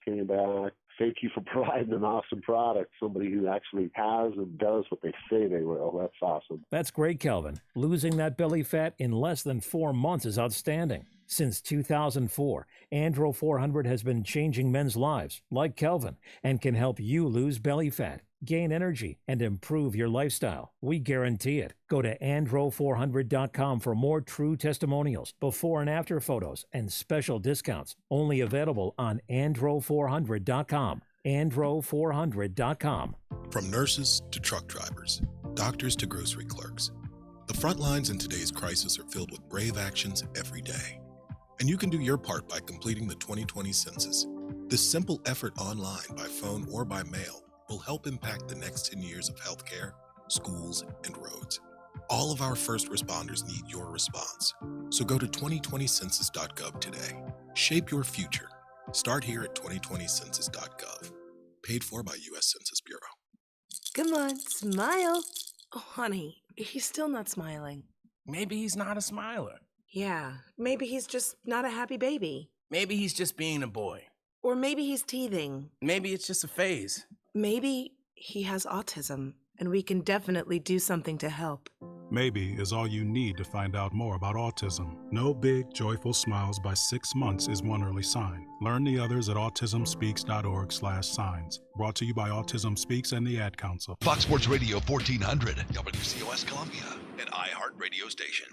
came back. Thank you for providing an awesome product. Somebody who actually has and does what they say they will. That's awesome. That's great, Kelvin. Losing that belly fat in less than 4 months is outstanding. Since 2004, Andro 400 has been changing men's lives, like Kelvin, and can help you lose belly fat, gain energy, and improve your lifestyle. We guarantee it. Go to andro400.com for more true testimonials, before and after photos, and special discounts. Only available on andro400.com. andro400.com. From nurses to truck drivers, doctors to grocery clerks, the front lines in today's crisis are filled with brave actions every day. And you can do your part by completing the 2020 census. This simple effort online, by phone, or by mail will help impact the next 10 years of healthcare, schools, and roads. All of our first responders need your response. So go to 2020census.gov today. Shape your future. Start here at 2020census.gov. Paid for by U.S. Census Bureau. Come on, smile. Oh, honey, he's still not smiling. Maybe he's not a smiler. Yeah, maybe he's just not a happy baby. Maybe he's just being a boy. Or maybe he's teething. Maybe it's just a phase. Maybe he has autism, and we can definitely do something to help. Maybe is all you need to find out more about autism. No big, joyful smiles by 6 months is one early sign. Learn the others at autismspeaks.org/signs. Brought to you by Autism Speaks and the Ad Council. Fox Sports Radio 1400, WCOS Columbia, an iHeart radio station.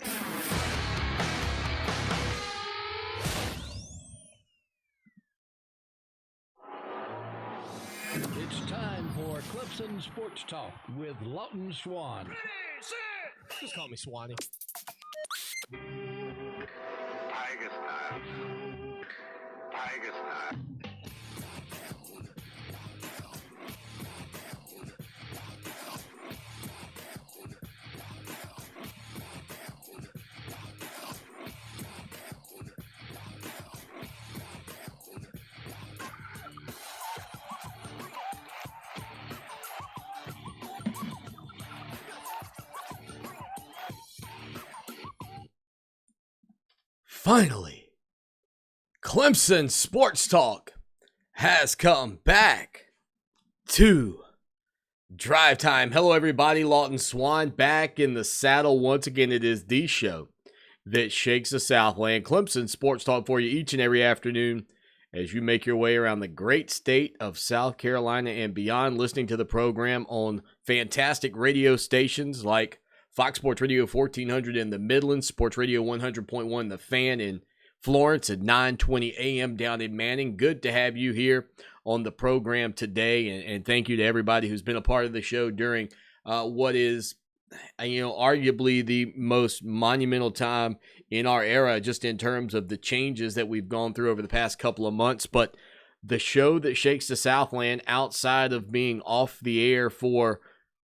It's time for Clemson Sports Talk with Lawton Swan. Ready, set. Just call me Swanee. Tiger style. Tiger style. Finally, Clemson Sports Talk has come back to Drive Time. Hello, everybody. Lawton Swan back in the saddle once again. It is the show that shakes the Southland. Clemson Sports Talk for you each and every afternoon as you make your way around the great state of South Carolina and beyond, listening to the program on fantastic radio stations like Fox Sports Radio 1400 in the Midlands, Sports Radio 100.1 The Fan in Florence at 9:20 a.m. down in Manning. Good to have you here on the program today, and thank you to everybody who's been a part of the show during what is, arguably the most monumental time in our era, just in terms of the changes that we've gone through over the past couple of months. But the show that shakes the Southland, outside of being off the air for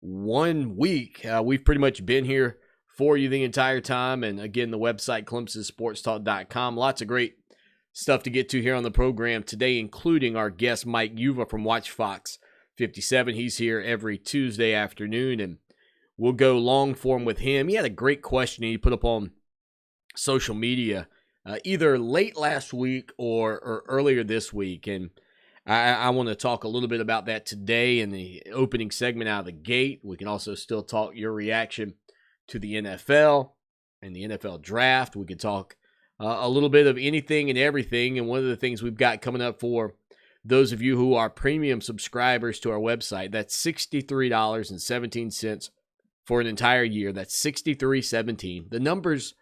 1 week, we've pretty much been here for you the entire time. And again, the website, ClemsonSportsTalk.com. Lots of great stuff to get to here on the program today, including our guest, Mike Yuva from Watch Fox 57. He's here every Tuesday afternoon, and we'll go long form with him. He had a great question he put up on social media either late last week or earlier this week. And I want to talk a little bit about that today in the opening segment out of the gate. We can also still talk your reaction to the NFL and the NFL draft. We can talk a little bit of anything and everything. And one of the things we've got coming up for those of you who are premium subscribers to our website, that's $63.17 for an entire year. That's $63.17. The numbers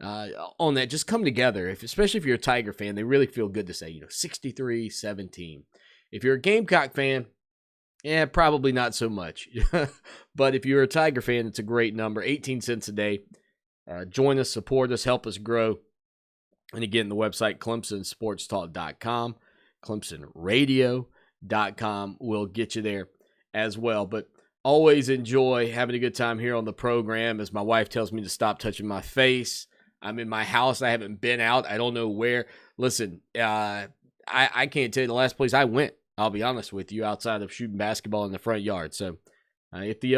on that just come together. Especially if you're a Tiger fan, they really feel good to say, $63.17. If you're a Gamecock fan, probably not so much. But if you're a Tiger fan, it's a great number. 18 cents a day. Join us, support us, help us grow. And again, the website, ClemsonSportsTalk.com, ClemsonRadio.com will get you there as well. But always enjoy having a good time here on the program. As my wife tells me to stop touching my face, I'm in my house. I haven't been out. I don't know where. Listen, I can't tell you the last place I went, I'll be honest with you, outside of shooting basketball in the front yard. So if the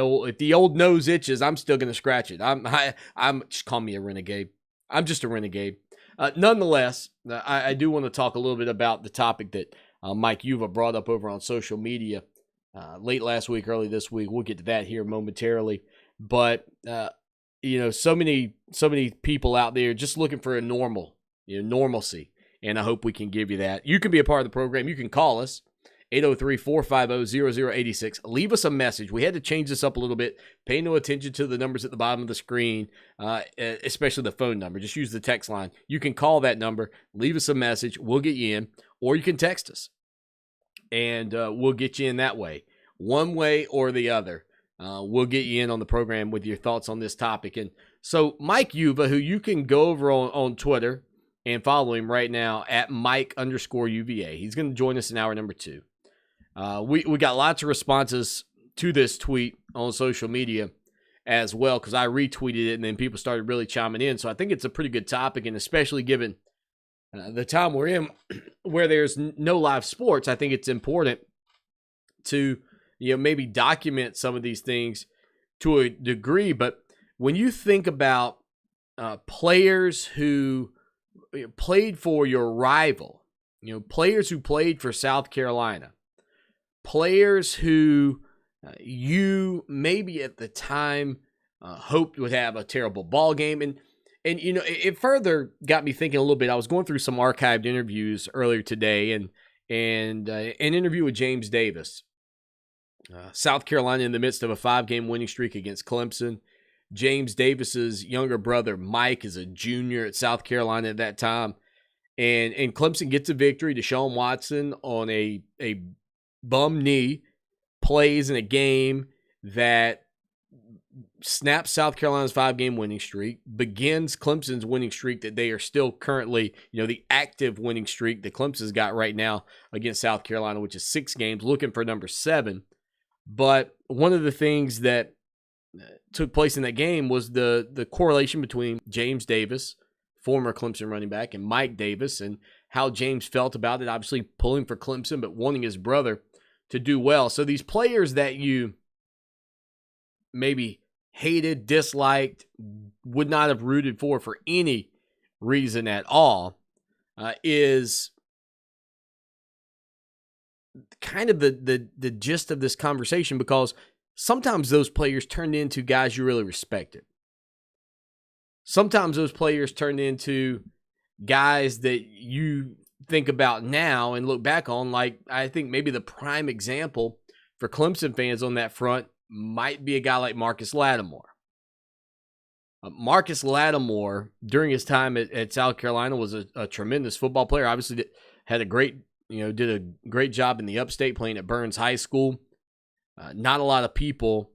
old nose itches, I'm still going to scratch it. I'm just call me a renegade. I'm just a renegade. Nonetheless, I do want to talk a little bit about the topic that Mike Yuva brought up over on social media late last week, early this week. We'll get to that here momentarily. But, so many people out there just looking for a normalcy. And I hope we can give you that. You can be a part of the program. You can call us, 803-450-0086. Leave us a message. We had to change this up a little bit. Pay no attention to the numbers at the bottom of the screen, especially the phone number. Just use the text line. You can call that number. Leave us a message. We'll get you in. Or you can text us, and we'll get you in that way. One way or the other. We'll get you in on the program with your thoughts on this topic. And so Mike Yuva, who you can go over on Twitter and follow him right now at Mike_UVA. He's going to join us in hour number 2. We got lots of responses to this tweet on social media as well, because I retweeted it and then people started really chiming in. So I think it's a pretty good topic, and especially given the time we're in where there's no live sports, I think it's important to maybe document some of these things to a degree. But when you think about players who played for your rival, players who played for South Carolina, players who you maybe at the time hoped would have a terrible ball game. And it further got me thinking a little bit. I was going through some archived interviews earlier today, and an interview with James Davis. South Carolina in the midst of a 5-game winning streak against Clemson. James Davis's younger brother, Mike, is a junior at South Carolina at that time. And Clemson gets a victory. Deshaun Watson on a bum knee plays in a game that snaps South Carolina's 5-game winning streak, begins Clemson's winning streak that they are still currently, the active winning streak that Clemson's got right now against South Carolina, which is 6 games, looking for number 7. But one of the things that took place in that game was the correlation between James Davis, former Clemson running back, and Mike Davis, and how James felt about it, obviously pulling for Clemson, but wanting his brother to do well. So these players that you maybe hated, disliked, would not have rooted for any reason at all, is kind of the gist of this conversation, because sometimes those players turned into guys you really respected. Sometimes those players turned into guys that you think about now and look back on, like I think maybe the prime example for Clemson fans on that front might be a guy like Marcus Lattimore. Marcus Lattimore, during his time at South Carolina, was a tremendous football player. Obviously had a great, did a great job in the upstate playing at Burns High School. Not a lot of people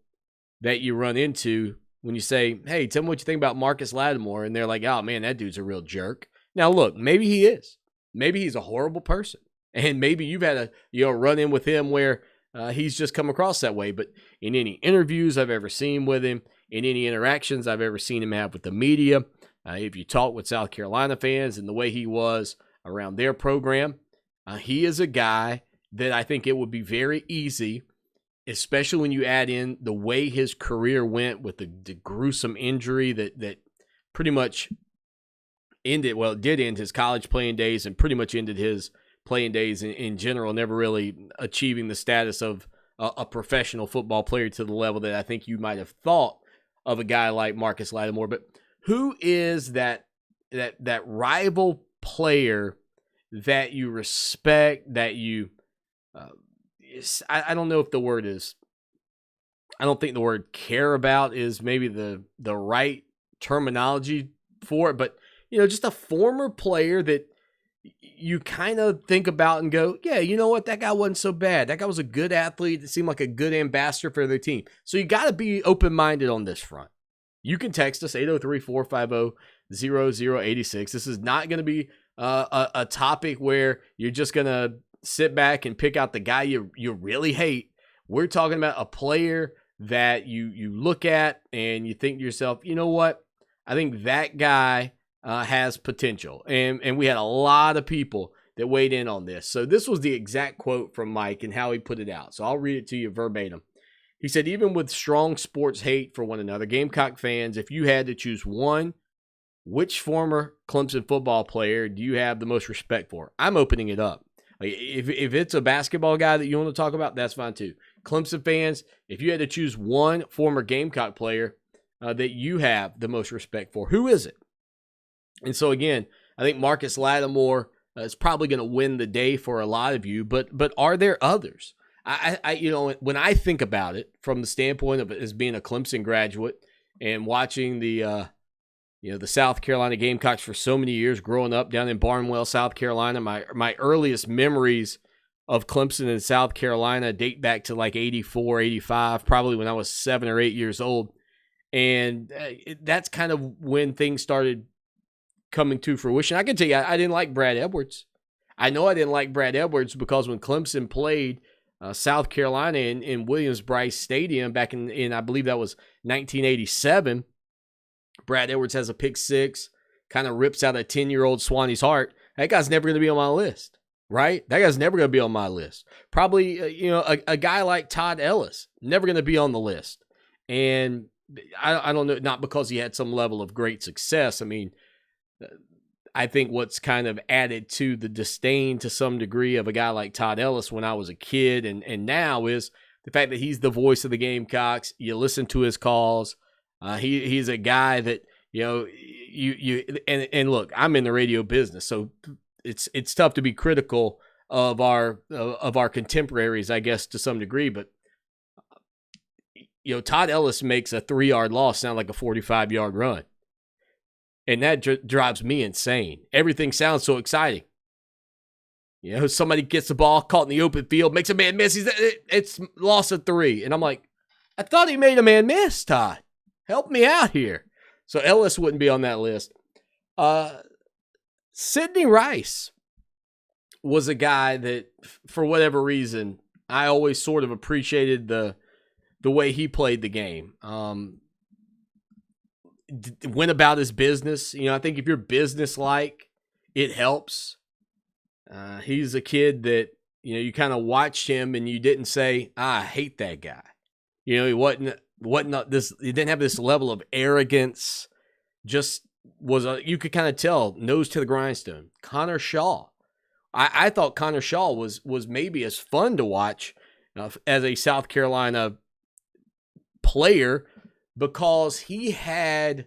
that you run into when you say, hey, tell me what you think about Marcus Lattimore, and they're like, oh, man, that dude's a real jerk. Now, look, maybe he is. Maybe he's a horrible person, and maybe you've had a run in with him where he's just come across that way. But in any interviews I've ever seen with him, in any interactions I've ever seen him have with the media, if you talk with South Carolina fans and the way he was around their program, he is a guy that I think it would be very easy, especially when you add in the way his career went with the gruesome injury that pretty much ended, well, it did end his college playing days and pretty much ended his playing days in general, never really achieving the status of a professional football player to the level that I think you might have thought of a guy like Marcus Lattimore. But who is that rival player that you respect, that you I don't know if the word is, I don't think the word care about is maybe the right terminology for it, but just a former player that you kind of think about and go, yeah, you know what? That guy wasn't so bad. That guy was a good athlete. It seemed like a good ambassador for their team. So you got to be open-minded on this front. You can text us, 803-450-0086. This is not going to be a topic where you're just going to sit back and pick out the guy you really hate. We're talking about a player that you look at and you think to yourself, you know what? I think that guy has potential. And we had a lot of people that weighed in on this. So this was the exact quote from Mike and how he put it out. So I'll read it to you verbatim. He said, even with strong sports hate for one another, Gamecock fans, if you had to choose one, which former Clemson football player do you have the most respect for? I'm opening it up. Like, if it's a basketball guy that you want to talk about, that's fine too. Clemson fans, if you had to choose one former Gamecock player that you have the most respect for, who is it? And so again, I think Marcus Lattimore is probably going to win the day for a lot of you, but are there others? I when I think about it from the standpoint of it as being a Clemson graduate and watching the South Carolina Gamecocks for so many years, growing up down in Barnwell, South Carolina, my earliest memories of Clemson and South Carolina date back to like 84, 85, probably when I was 7 or 8 years old. And that's kind of when things started coming to fruition. I can tell you, I didn't like Brad Edwards. I know I didn't like Brad Edwards because when Clemson played South Carolina in Williams-Brice Stadium back in I believe that was 1987, Brad Edwards has a pick six, kind of rips out a 10-year-old Swanee's heart. That guy's never going to be on my list, right? That guy's never going to be on my list. Probably, a guy like Todd Ellis, never going to be on the list. And I don't know, not because he had some level of great success. I mean, I think what's kind of added to the disdain to some degree of a guy like Todd Ellis when I was a kid and now is the fact that he's the voice of the Gamecocks. You listen to his calls. He's a guy that, and look, I'm in the radio business, so it's tough to be critical of our contemporaries, I guess, to some degree. But Todd Ellis makes a 3-yard loss sound like a 45-yard run, and that drives me insane. Everything sounds so exciting. Somebody gets the ball caught in the open field, makes a man miss. It's loss of 3, and I'm like, I thought he made a man miss, Todd. Help me out here. So Ellis wouldn't be on that list. Sidney Rice was a guy that, for whatever reason, I always sort of appreciated the way he played the game. Went about his business. I think if you're business-like, it helps. He's a kid that, you kind of watched him and you didn't say, I hate that guy. He wasn't this. He didn't have this level of arrogance. Just was you could kind of tell, nose to the grindstone. Connor Shaw, I thought Connor Shaw was maybe as fun to watch as a South Carolina player because he had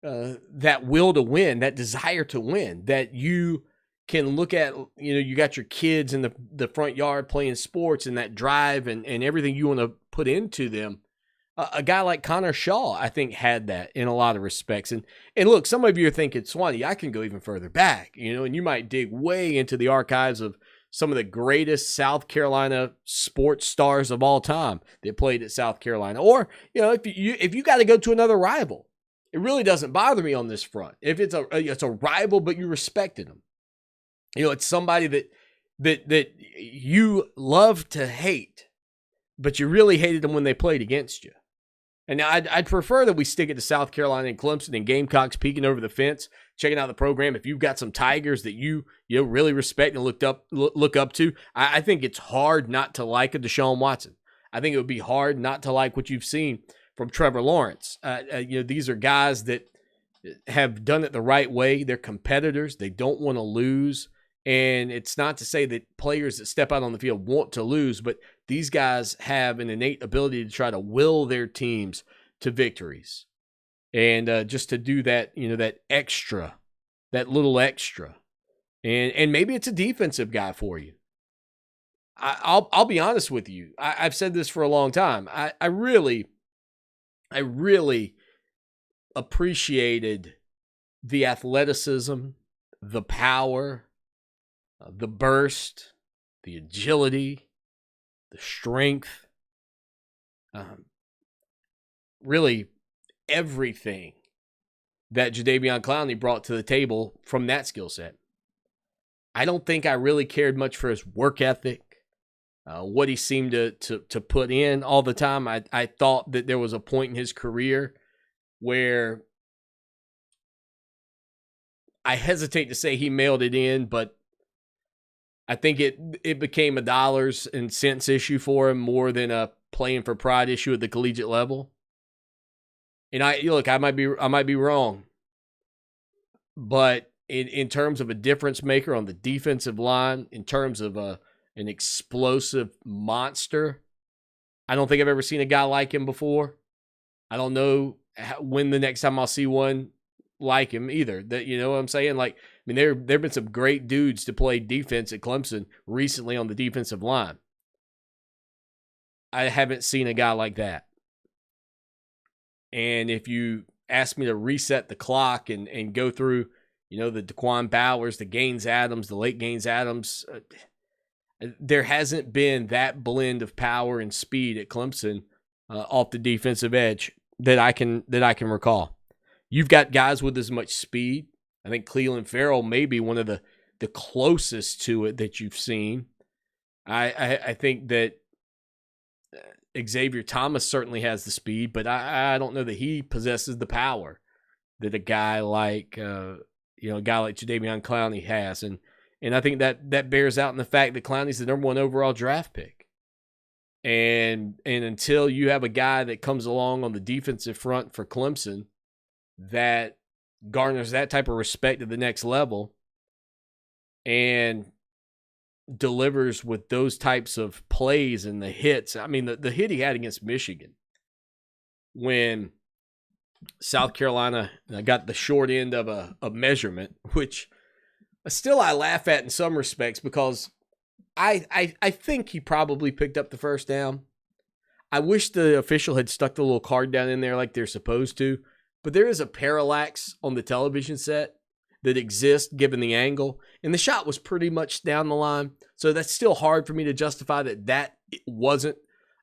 that will to win, that desire to win. That you can look at. You got your kids in the front yard playing sports and that drive and everything you want to put into them. A guy like Connor Shaw, I think, had that in a lot of respects. And look, some of you are thinking, Swanee, I can go even further back, and you might dig way into the archives of some of the greatest South Carolina sports stars of all time that played at South Carolina. Or, if you got to go to another rival, it really doesn't bother me on this front. If it's a rival, but you respected them. It's somebody that you love to hate, but you really hated them when they played against you. And now I'd prefer that we stick it to South Carolina and Clemson and Gamecocks peeking over the fence, checking out the program. If you've got some Tigers that you really respect and look up to, I think it's hard not to like a Deshaun Watson. I think it would be hard not to like what you've seen from Trevor Lawrence. These are guys that have done it the right way. They're competitors. They don't want to lose. And it's not to say that players that step out on the field want to lose, but these guys have an innate ability to try to will their teams to victories. And just to do that, that little extra. And maybe it's a defensive guy for you. I'll be honest with you. I've said this for a long time. I really appreciated the athleticism, the power, the burst, the agility, the strength, really everything that Jadeveon Clowney brought to the table from that skill set. I don't think I really cared much for his work ethic, what he seemed to put in all the time. I thought that there was a point in his career where I hesitate to say he mailed it in, but I think it became a dollars and cents issue for him more than a playing for pride issue at the collegiate level. And I might be wrong, but in terms of a difference maker on the defensive line, in terms of an explosive monster, I don't think I've ever seen a guy like him before. I don't know when the next time I'll see one like him either. That, you know what I'm saying? Like, I mean, there've been some great dudes to play defense at Clemson recently on the defensive line. I haven't seen a guy like that. And if you ask me to reset the clock and go through, you know, the Daquan Bowers, the Gaines Adams, the late Gaines Adams, there hasn't been that blend of power and speed at Clemson off the defensive edge that I can recall. You've got guys with as much speed. I think Cleveland Farrell may be one of the closest to it that you've seen. I think that Xavier Thomas certainly has the speed, but I don't know that he possesses the power that a guy like Jadeveon Clowney has, and I think that bears out in the fact that Clowney's the number 1 overall draft pick, and until you have a guy that comes along on the defensive front for Clemson that garners that type of respect at the next level and delivers with those types of plays and the hits. I mean, the hit he had against Michigan when South Carolina got the short end of a measurement, which still I laugh at in some respects because I think he probably picked up the first down. I wish the official had stuck the little card down in there like they're supposed to, but there is a parallax on the television set that exists given the angle, and the shot was pretty much down the line. So that's still hard for me to justify that wasn't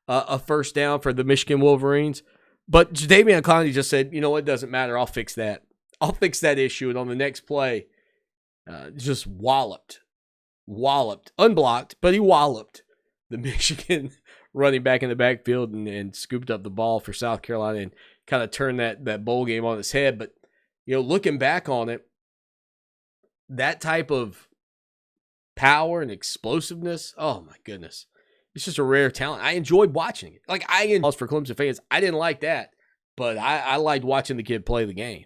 a first down for the Michigan Wolverines. But Jadeveon Clowney just said, you know what, it doesn't matter. I'll fix that. I'll fix that issue. And on the next play, just walloped, unblocked, but he walloped the Michigan running back in the backfield and scooped up the ball for South Carolina and kind of turned that bowl game on its head. But, you know, looking back on it, that type of power and explosiveness, oh my goodness. It's just a rare talent. I enjoyed watching it. Like, for Clemson fans, I didn't like that, but I liked watching the kid play the game.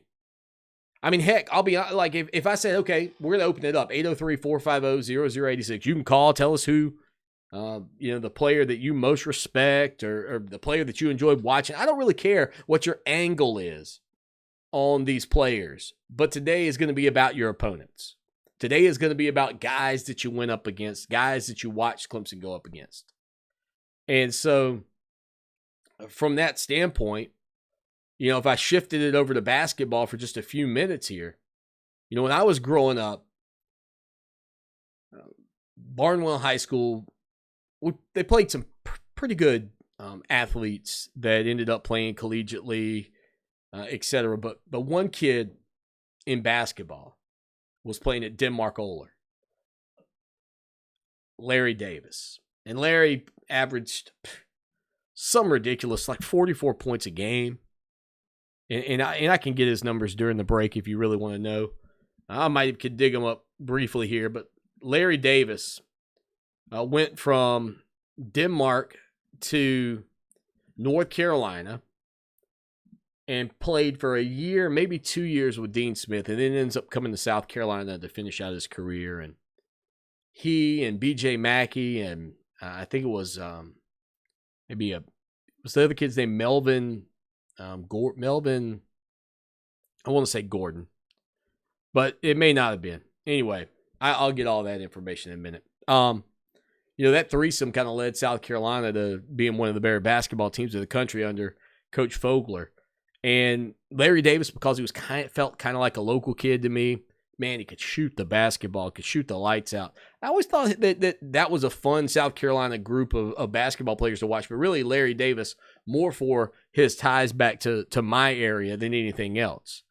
I mean, heck, I'll be honest, like, if I said, okay, we're going to open it up, 803-450-0086, you can call, tell us who, the player that you most respect or the player that you enjoyed watching. I don't really care what your angle is on these players, but today is going to be about your opponents. Today is going to be about guys that you went up against, guys that you watched Clemson go up against. And so from that standpoint, you know, if I shifted it over to basketball for just a few minutes here, you know, when I was growing up, Barnwell High School, they played some pretty good athletes that ended up playing collegiately, etc. But one kid in basketball was playing at Denmark-Oler, Larry Davis. And Larry averaged some ridiculous, like 44 points a game. And I can get his numbers during the break if you really want to know. I could dig them up briefly here, but Larry Davis went from Denmark to North Carolina and played for a year, maybe 2 years with Dean Smith, and then ends up coming to South Carolina to finish out his career. And he and B.J. Mackey and I think it was was the other kid's name Melvin. Melvin, I want to say Gordon, but it may not have been. Anyway, I'll get all that information in a minute. That threesome kind of led South Carolina to being one of the better basketball teams of the country under Coach Fogler. And Larry Davis, because he was felt kind of like a local kid to me. Man, he could shoot the basketball, could shoot the lights out. I always thought that was a fun South Carolina group of basketball players to watch, but really Larry Davis more for his ties back to my area than anything else.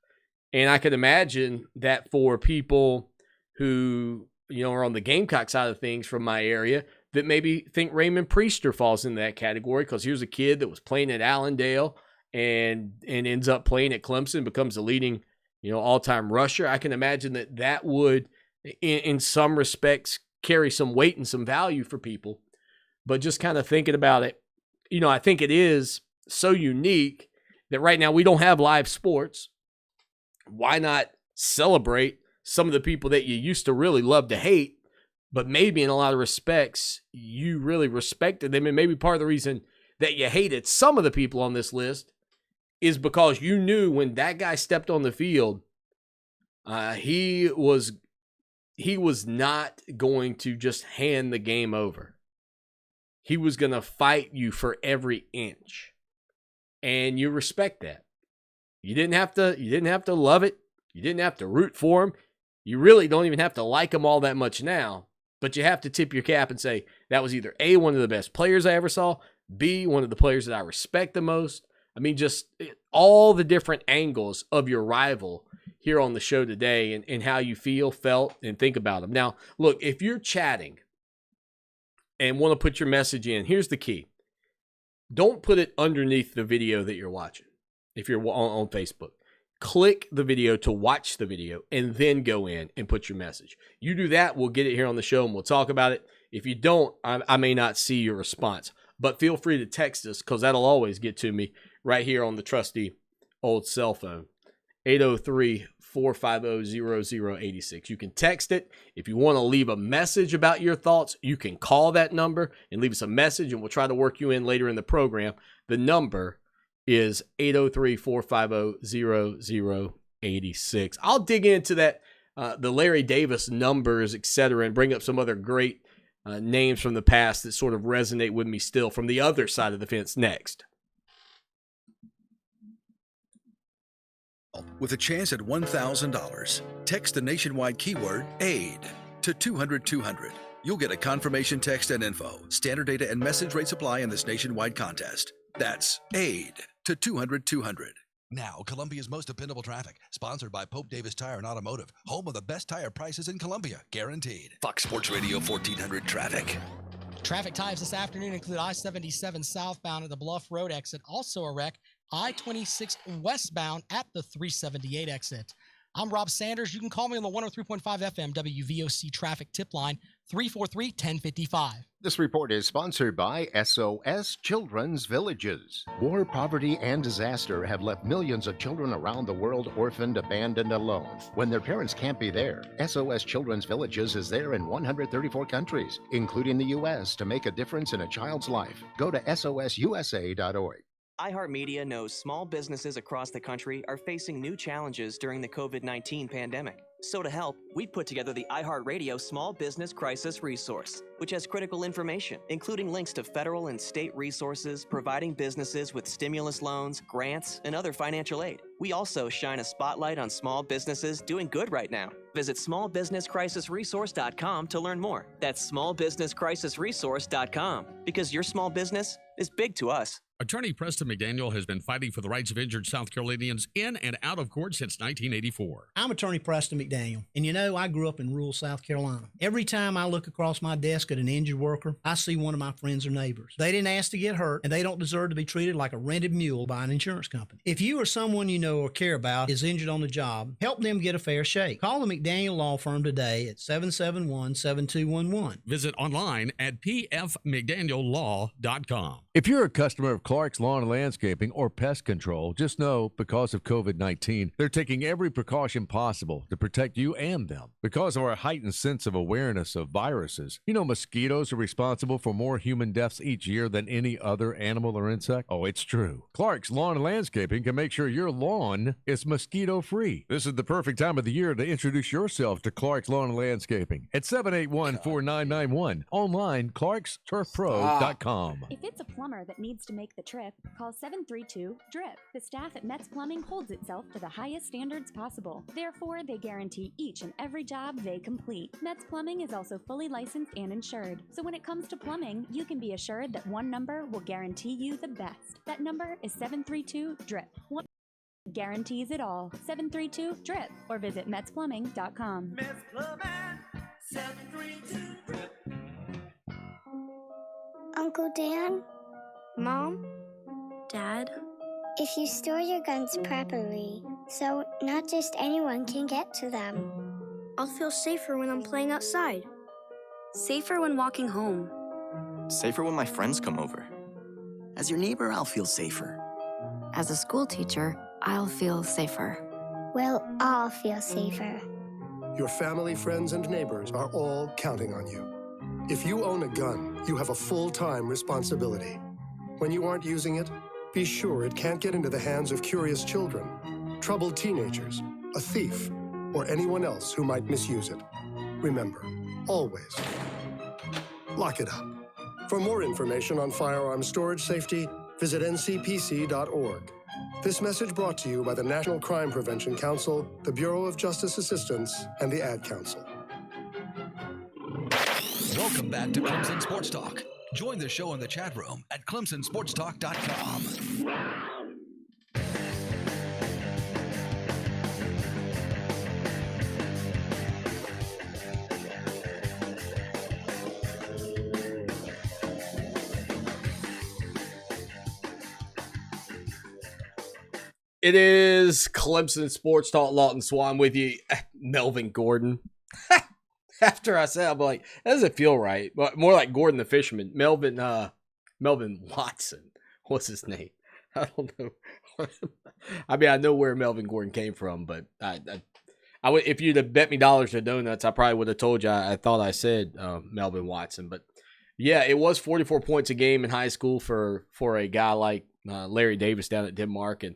And I could imagine that for people who, are on the Gamecock side of things from my area that maybe think Raymond Priester falls into that category because here's a kid that was playing at Allendale and ends up playing at Clemson, becomes the leading all-time rusher. I can imagine that would, in some respects, carry some weight and some value for people. But just kind of thinking about it, I think it is so unique that right now we don't have live sports. Why not celebrate some of the people that you used to really love to hate, but maybe in a lot of respects, you really respected them. And maybe part of the reason that you hated some of the people on this list is because you knew when that guy stepped on the field, he was not going to just hand the game over. He was going to fight you for every inch. And you respect that. You didn't have to love it. You didn't have to root for him. You really don't even have to like him all that much now. But you have to tip your cap and say, that was either A, one of the best players I ever saw, B, one of the players that I respect the most. I mean, just all the different angles of your rival here on the show today and how you feel, felt, and think about them. Now, look, if you're chatting and want to put your message in, here's the key. Don't put it underneath the video that you're watching if you're on Facebook. Click the video to watch the video and then go in and put your message. You do that, we'll get it here on the show and we'll talk about it. If you don't, I may not see your response. But feel free to text us because that'll always get to me right here on the trusty old cell phone. 803-450-0086. You can text it. If you want to leave a message about your thoughts, you can call that number and leave us a message, and we'll try to work you in later in the program. The number is 803-450-0086. I'll dig into that, the Larry Davis numbers, etc., and bring up some other great names from the past that sort of resonate with me still from the other side of the fence next. With a chance at $1,000, text the nationwide keyword AID to 200-200. You'll get a confirmation text and info. Standard data and message rates apply in this nationwide contest. That's AID to 200-200. Now, Columbia's most dependable traffic, sponsored by Pope Davis Tire and Automotive, home of the best tire prices in Columbia, guaranteed. Fox Sports Radio 1400 traffic. Traffic times this afternoon include I-77 southbound at the Bluff Road exit, also a wreck, I-26 westbound at the 378 exit. I'm Rob Sanders. You can call me on the 103.5 FM WVOC traffic tip line, 343-1055. This report is sponsored by SOS Children's Villages. War, poverty, and disaster have left millions of children around the world orphaned, abandoned, alone. When their parents can't be there, SOS Children's Villages is there in 134 countries, including the U.S., to make a difference in a child's life. Go to sosusa.org. iHeartMedia knows small businesses across the country are facing new challenges during the COVID-19 pandemic. So to help, we put together the iHeartRadio Small Business Crisis Resource, which has critical information, including links to federal and state resources providing businesses with stimulus loans, grants, and other financial aid. We also shine a spotlight on small businesses doing good right now. Visit smallbusinesscrisisresource.com to learn more. That's smallbusinesscrisisresource.com, because your small business is big to us. Attorney Preston McDaniel has been fighting for the rights of injured South Carolinians in and out of court since 1984. I'm Attorney Preston McDaniel, and you know, I grew up in rural South Carolina. Every time I look across my desk at an injured worker, I see one of my friends or neighbors. They didn't ask to get hurt, and they don't deserve to be treated like a rented mule by an insurance company. If you or someone you know or care about is injured on the job, help them get a fair shake. Call the McDaniel Law Firm today at 771-7211. Visit online at pfmcdaniellaw.com. If you're a customer of Clark's Lawn and Landscaping or Pest Control, just know because of COVID-19, they're taking every precaution possible to protect you and them. Because of our heightened sense of awareness of viruses, you know mosquitoes are responsible for more human deaths each year than any other animal or insect? Oh, it's true. Clark's Lawn and Landscaping can make sure your lawn is mosquito-free. This is the perfect time of the year to introduce yourself to Clark's Lawn and Landscaping at 781-4991. Online, clarksturfpro.com. If it's a plumber that needs to make the trip, call 732-DRIP. The staff at Metz Plumbing holds itself to the highest standards possible. Therefore, they guarantee each and every job they complete. Metz Plumbing is also fully licensed and insured. So when it comes to plumbing, you can be assured that one number will guarantee you the best. That number is 732-DRIP. One guarantees it all. 732-DRIP or visit MetzPlumbing.com. Metz Plumbing, 732-DRIP. Uncle Dan? Mom? Dad? If you store your guns properly, so not just anyone can get to them. I'll feel safer when I'm playing outside. Safer when walking home. Safer when my friends come over. As your neighbor, I'll feel safer. As a school teacher, I'll feel safer. We'll all feel safer. Your family, friends, and neighbors are all counting on you. If you own a gun, you have a full-time responsibility. When you aren't using it, be sure it can't get into the hands of curious children, troubled teenagers, a thief, or anyone else who might misuse it. Remember, always, lock it up. For more information on firearm storage safety, visit ncpc.org. This message brought to you by the National Crime Prevention Council, the Bureau of Justice Assistance, and the Ad Council. Welcome back to Clemson Sports Talk. Join the show in the chat room at clemsonsportstalk.com. It is Clemson Sports Talk. Lawton Swan with you. Melvin Gordon. After I said, I'm like, that doesn't feel right. But more like Gordon the Fisherman. Melvin Watson. What's his name? I don't know. I mean, I know where Melvin Gordon came from, but I would, if you'd have bet me dollars or donuts, I probably would have told you I thought I said Melvin Watson. But yeah, it was 44 points a game in high school for a guy like Larry Davis down at Denmark, and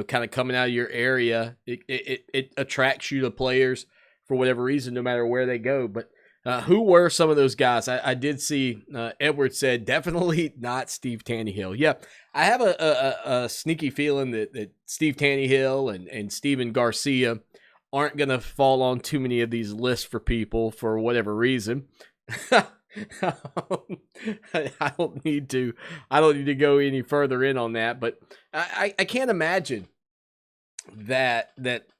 kind of coming out of your area, it attracts you to players for whatever reason, no matter where they go. But who were some of those guys? I did see Edward said definitely not Steve Tannehill. Yeah, I have a sneaky feeling that Steve Tannehill and Steven Garcia aren't going to fall on too many of these lists for people for whatever reason. I don't need to go any further in on that, but I can't imagine that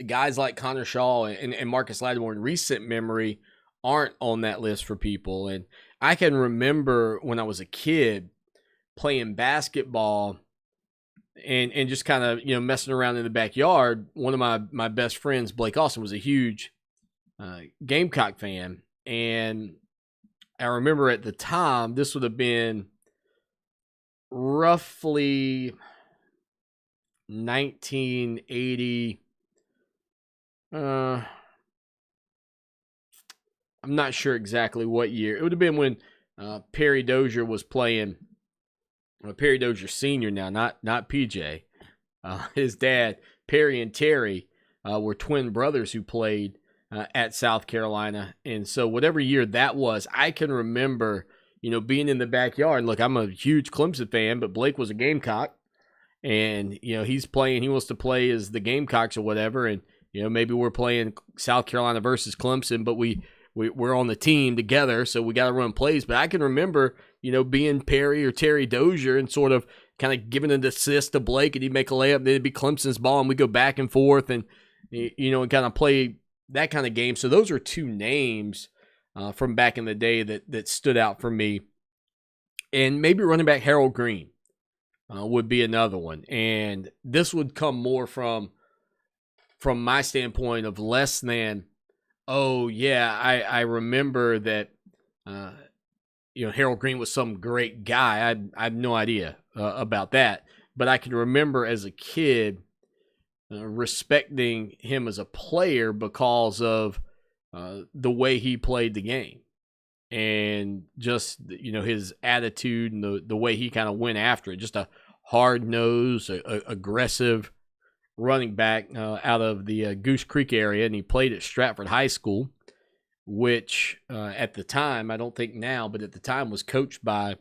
guys like Connor Shaw and Marcus Lattimore in recent memory aren't on that list for people. And I can remember when I was a kid playing basketball and just kind of messing around in the backyard. One of my best friends, Blake Austin, was a huge Gamecock fan, and I remember at the time, this would have been roughly 1980. I'm not sure exactly what year. It would have been when Perry Dozier was playing. Perry Dozier Sr. now, not PJ. His dad, Perry and Terry, were twin brothers who played at South Carolina. And so whatever year that was, I can remember, being in the backyard. Look, I'm a huge Clemson fan, but Blake was a Gamecock. And, he's playing, he wants to play as the Gamecocks or whatever. And, maybe we're playing South Carolina versus Clemson, but we're on the team together, so we got to run plays. But I can remember, being Perry or Terry Dozier and sort of kind of giving an assist to Blake, and he'd make a layup, then it'd be Clemson's ball, and we go back and forth and, and kind of play that kind of game. So those are two names from back in the day that stood out for me. And maybe running back Harold Green would be another one. And this would come more from my standpoint of less than, oh, yeah, I remember that, Harold Green was some great guy. I have no idea about that. But I can remember as a kid respecting him as a player because of the way he played the game and just, his attitude and the way he kind of went after it. Just a hard-nosed, aggressive running back out of the Goose Creek area, and he played at Stratford High School, which at the time, I don't think now, but at the time was coached by,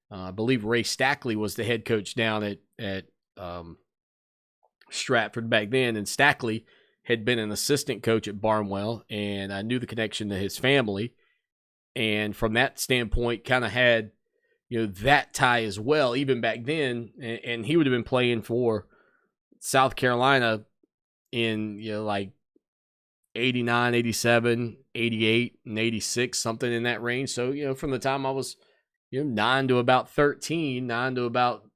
I believe Ray Stackley was the head coach down at Stratford back then, and Stackley had been an assistant coach at Barnwell, and I knew the connection to his family, and from that standpoint kind of had that tie as well, even back then, and he would have been playing for South Carolina in like 89, 87, 88, and 86, something in that range. So, from the time I was 9 to about 13, 9 to about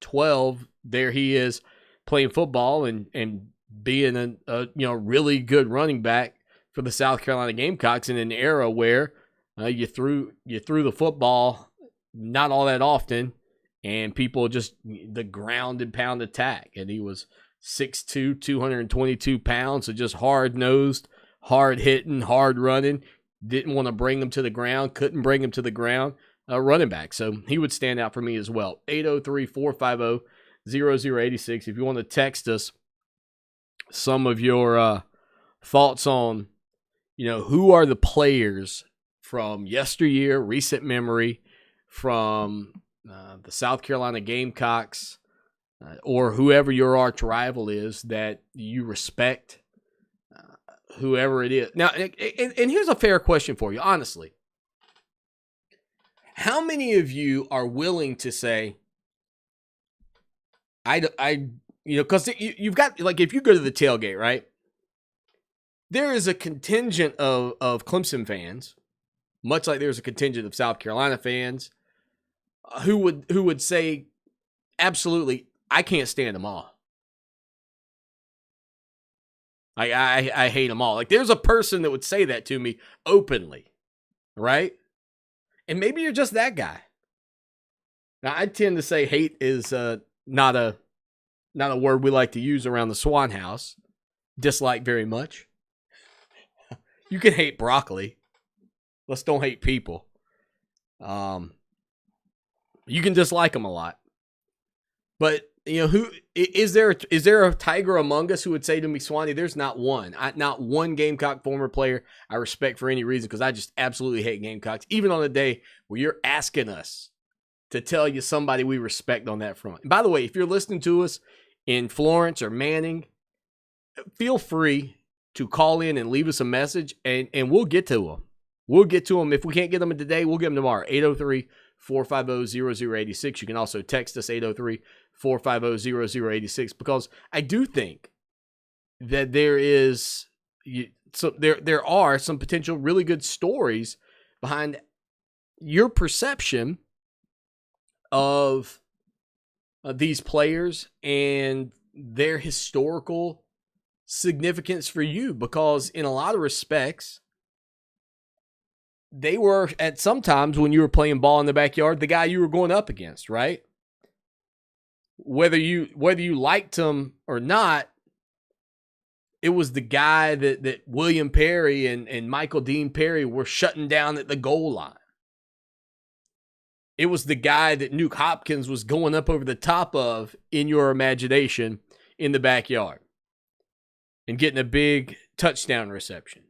12, there he is playing football and being a really good running back for the South Carolina Gamecocks in an era where you threw the football not all that often, and people just the ground and pound attack. And he was 6'2", 222 pounds, so just hard-nosed, hard hitting, hard running, didn't want to bring him to the ground, couldn't bring him to the ground, running back. So he would stand out for me as well. 803-450-0086. If you want to text us some of your thoughts on, who are the players from yesteryear, recent memory, from the South Carolina Gamecocks, or whoever your arch rival is that you respect, whoever it is. Now, and here's a fair question for you, honestly. How many of you are willing to say, because you've got, like, if you go to the tailgate, right, there is a contingent of Clemson fans, much like there's a contingent of South Carolina fans, who would say, absolutely, I can't stand them all. I hate them all. Like, there's a person that would say that to me openly, right? And maybe you're just that guy. Now, I tend to say hate is not a word we like to use around the Swan House. Dislike very much. You can hate broccoli. Let's don't hate people. You can dislike them a lot. But, who is there a tiger among us who would say to me, Swanee, there's not one. Not one Gamecock former player I respect for any reason, because I just absolutely hate Gamecocks, even on a day where you're asking us to tell you somebody we respect on that front. And by the way, if you're listening to us in Florence or Manning, feel free to call in and leave us a message, and we'll get to them. We'll get to them. If we can't get them today, we'll get them tomorrow. 803-450-0086. You can also text us, 803-450-0086, because I do think that there are some potential really good stories behind your perception of these players and their historical significance for you, because in a lot of respects, they were, at some times when you were playing ball in the backyard, the guy you were going up against, right? Whether you liked him or not, it was the guy that William Perry and Michael Dean Perry were shutting down at the goal line. It was the guy that Nuke Hopkins was going up over the top of in your imagination in the backyard and getting a big touchdown reception.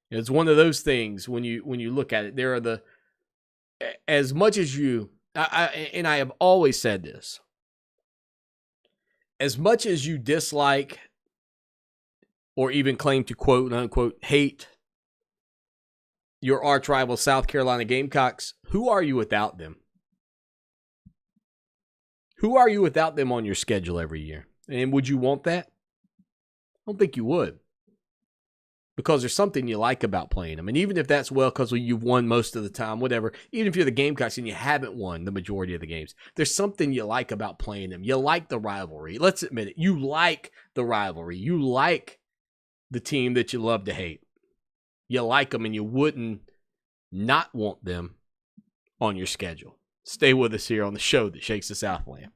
It's one of those things when you look at it. There are as much as I have always said this, as much as you dislike or even claim to quote unquote hate your arch rival South Carolina Gamecocks, who are you without them? Who are you without them on your schedule every year? And would you want that? I don't think you would. Because there's something you like about playing them. And even if that's because you've won most of the time, whatever, even if you're the Gamecocks and you haven't won the majority of the games, there's something you like about playing them. You like the rivalry. Let's admit it. You like the rivalry. You like the team that you love to hate. You like them, and you wouldn't not want them on your schedule. Stay with us here on the show that shakes the Southland.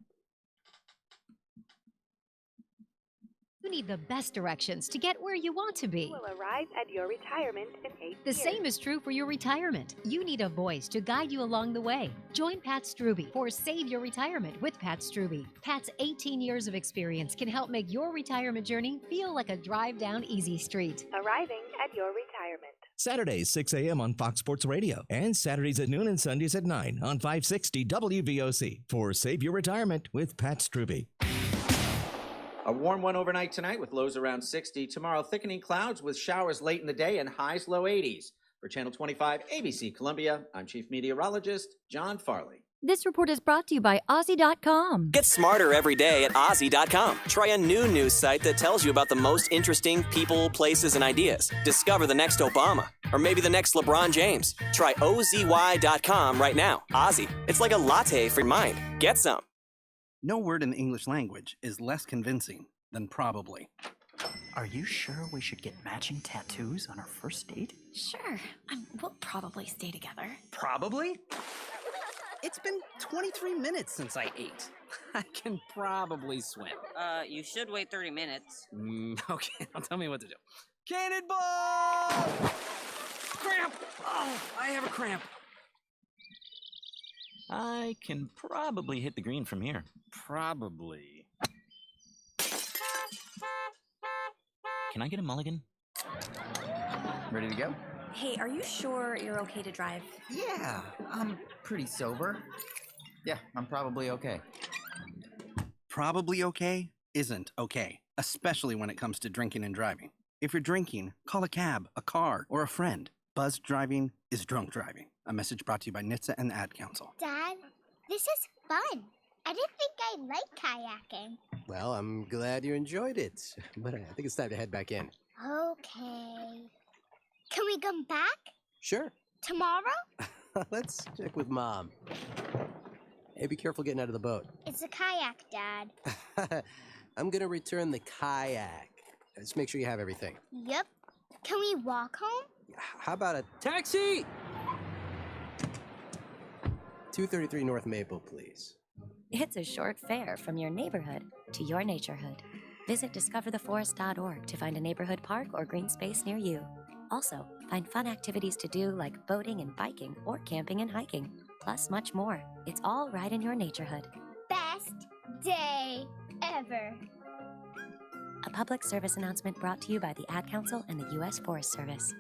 You need the best directions to get where you want to be. Will arrive at your retirement in 8 years. The same is true for your retirement. You need a voice to guide you along the way. Join Pat Struby for Save Your Retirement with Pat Struby. Pat's 18 years of experience can help make your retirement journey feel like a drive down easy street. Arriving at your retirement. Saturdays, 6 a.m. on Fox Sports Radio, and Saturdays at noon and Sundays at 9 on 560 WVOC for Save Your Retirement with Pat Struby. A warm one overnight tonight with lows around 60. Tomorrow, thickening clouds with showers late in the day and highs low 80s. For Channel 25 ABC Columbia, I'm Chief Meteorologist John Farley. This report is brought to you by Aussie.com. Get smarter every day at Aussie.com. Try a new news site that tells you about the most interesting people, places, and ideas. Discover the next Obama, or maybe the next LeBron James. Try OZY.com right now. Aussie. It's like a latte for your mind. Get some. No word in the English language is less convincing than probably. Are you sure we should get matching tattoos on our first date? Sure. We'll probably stay together. Probably? It's been 23 minutes since I ate. I can probably swim. You should wait 30 minutes. Okay, now tell me what to do. Cannonball! Cramp! Oh, I have a cramp. I can probably hit the green from here. Probably. Can I get a mulligan? Ready to go? Hey, are you sure you're okay to drive? Yeah, I'm pretty sober. Yeah, I'm probably okay. Probably okay isn't okay, especially when it comes to drinking and driving. If you're drinking, call a cab, a car, or a friend. Buzzed driving is drunk driving. A message brought to you by NHTSA and the Ad Council. Dad, this is fun. I didn't think I'd like kayaking. Well, I'm glad you enjoyed it, but I think it's time to head back in. Okay. Can we come back? Sure. Tomorrow? Let's check with Mom. Hey, be careful getting out of the boat. It's a kayak, Dad. I'm gonna return the kayak. Just make sure you have everything. Yep. Can we walk home? How about a taxi? 233 North Maple, please. It's a short fare from your neighborhood to your naturehood. Visit discovertheforest.org to find a neighborhood park or green space near you. Also, find fun activities to do like boating and biking or camping and hiking, plus much more. It's all right in your naturehood. Best day ever. A public service announcement brought to you by the Ad Council and the U.S. Forest Service.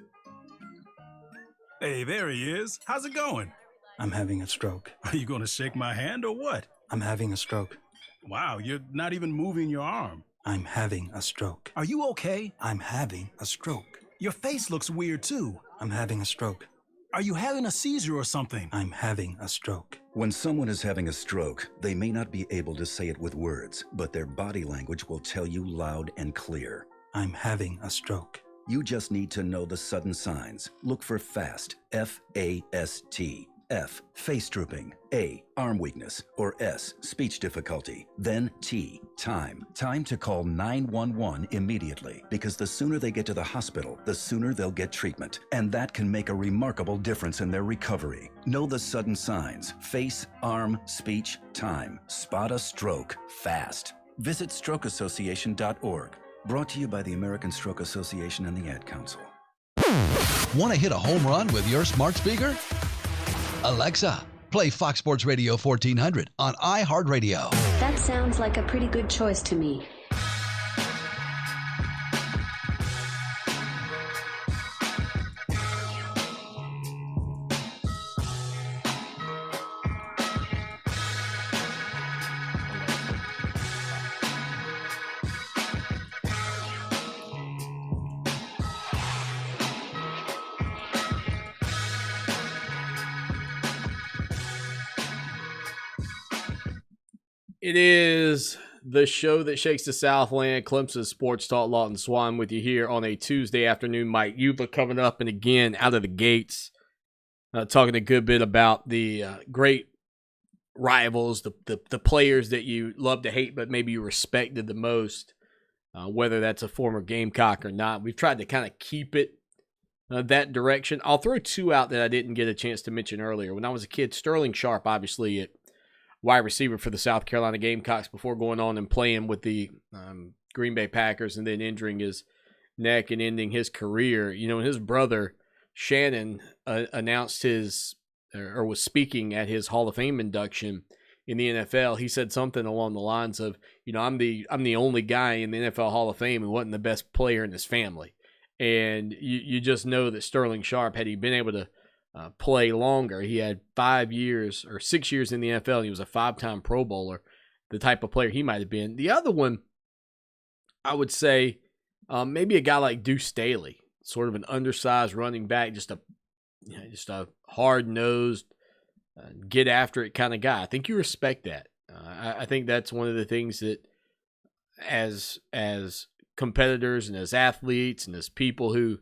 Hey, there he is. How's it going? I'm having a stroke. Are you going to shake my hand or what? I'm having a stroke. Wow, you're not even moving your arm. I'm having a stroke. Are you okay? I'm having a stroke. Your face looks weird too. I'm having a stroke. Are you having a seizure or something? I'm having a stroke. When someone is having a stroke, they may not be able to say it with words, but their body language will tell you loud and clear. I'm having a stroke. You just need to know the sudden signs. Look for FAST, F-A-S-T. F, face drooping. A, arm weakness. Or S, speech difficulty. Then T, time. Time to call 911 immediately, because the sooner they get to the hospital, the sooner they'll get treatment. And that can make a remarkable difference in their recovery. Know the sudden signs. Face, arm, speech, time. Spot a stroke fast. Visit strokeassociation.org. Brought to you by the American Stroke Association and the Ad Council. Want to hit a home run with your smart speaker? Alexa, play Fox Sports Radio 1400 on iHeartRadio. That sounds like a pretty good choice to me. It is the show that shakes the Southland, Clemson Sports Talk. Lawton Swan with you here on a Tuesday afternoon. Mike Yuba coming up, and again, out of the gates, talking a good bit about the great rivals, the players that you love to hate, but maybe you respected the most, whether that's a former Gamecock or not. We've tried to kind of keep it that direction. I'll throw two out that I didn't get a chance to mention earlier. When I was a kid, Sterling Sharp, obviously, wide receiver for the South Carolina Gamecocks before going on and playing with the Green Bay Packers and then injuring his neck and ending his career. You know, his brother Shannon announced or was speaking at his Hall of Fame induction in the NFL. He said something along the lines of, you know, I'm the only guy in the NFL Hall of Fame who wasn't the best player in his family. And you just know that Sterling Sharp, had he been able to play longer. He had 5 years or 6 years in the NFL. He was a 5-time Pro Bowler, the type of player he might have been. The other one, I would say, maybe a guy like Deuce Staley, sort of an undersized running back, just a hard-nosed, get after it kind of guy. I think you respect that. I think that's one of the things that, as competitors and as athletes and as people who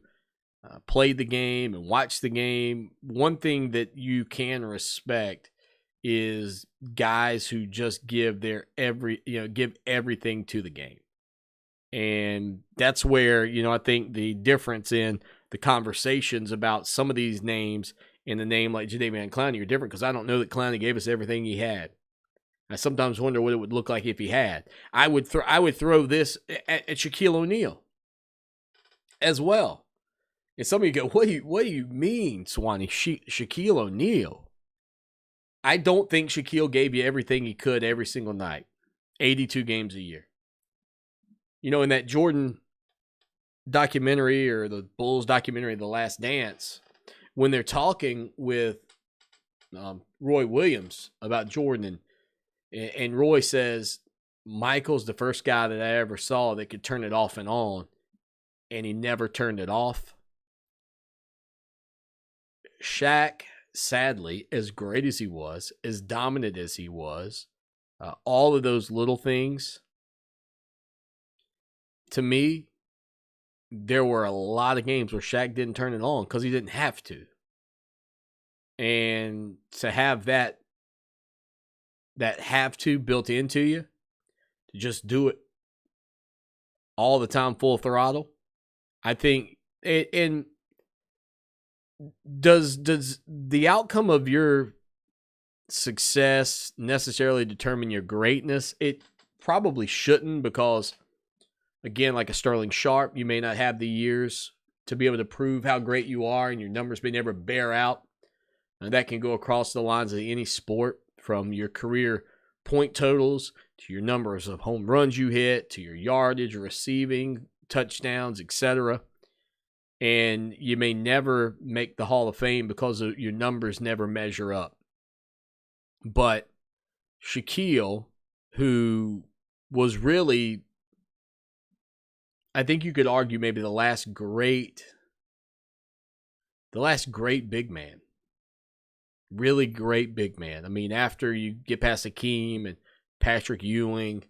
played the game and watched the game, one thing that you can respect is guys who just give give everything to the game. And that's where, I think the difference in the conversations about some of these names and the name like Jadeveon Clowney are different, because I don't know that Clowney gave us everything he had. I sometimes wonder what it would look like if he had. I would throw this at Shaquille O'Neal. as well. And some of you go, what do you mean, Swanee? Shaquille O'Neal. I don't think Shaquille gave you everything he could every single night. 82 games a year. You know, in that Jordan documentary or the Bulls documentary, The Last Dance, when they're talking with Roy Williams about Jordan, and Roy says, Michael's the first guy that I ever saw that could turn it off and on, and he never turned it off. Shaq, sadly, as great as he was, as dominant as he was, all of those little things, to me, there were a lot of games where Shaq didn't turn it on because he didn't have to. And to have that have to built into you, to just do it all the time full throttle, I think and does the outcome of your success necessarily determine your greatness? It probably shouldn't, because again, like a Sterling Sharp, you may not have the years to be able to prove how great you are, and your numbers may never bear out. And that can go across the lines of any sport, from your career point totals to your numbers of home runs you hit, to your yardage, receiving, touchdowns, etc. And you may never make the Hall of Fame because your numbers never measure up. But Shaquille, who was really, I think you could argue, maybe the last great big man. Really great big man. I mean, after you get past Hakeem and Patrick Ewing,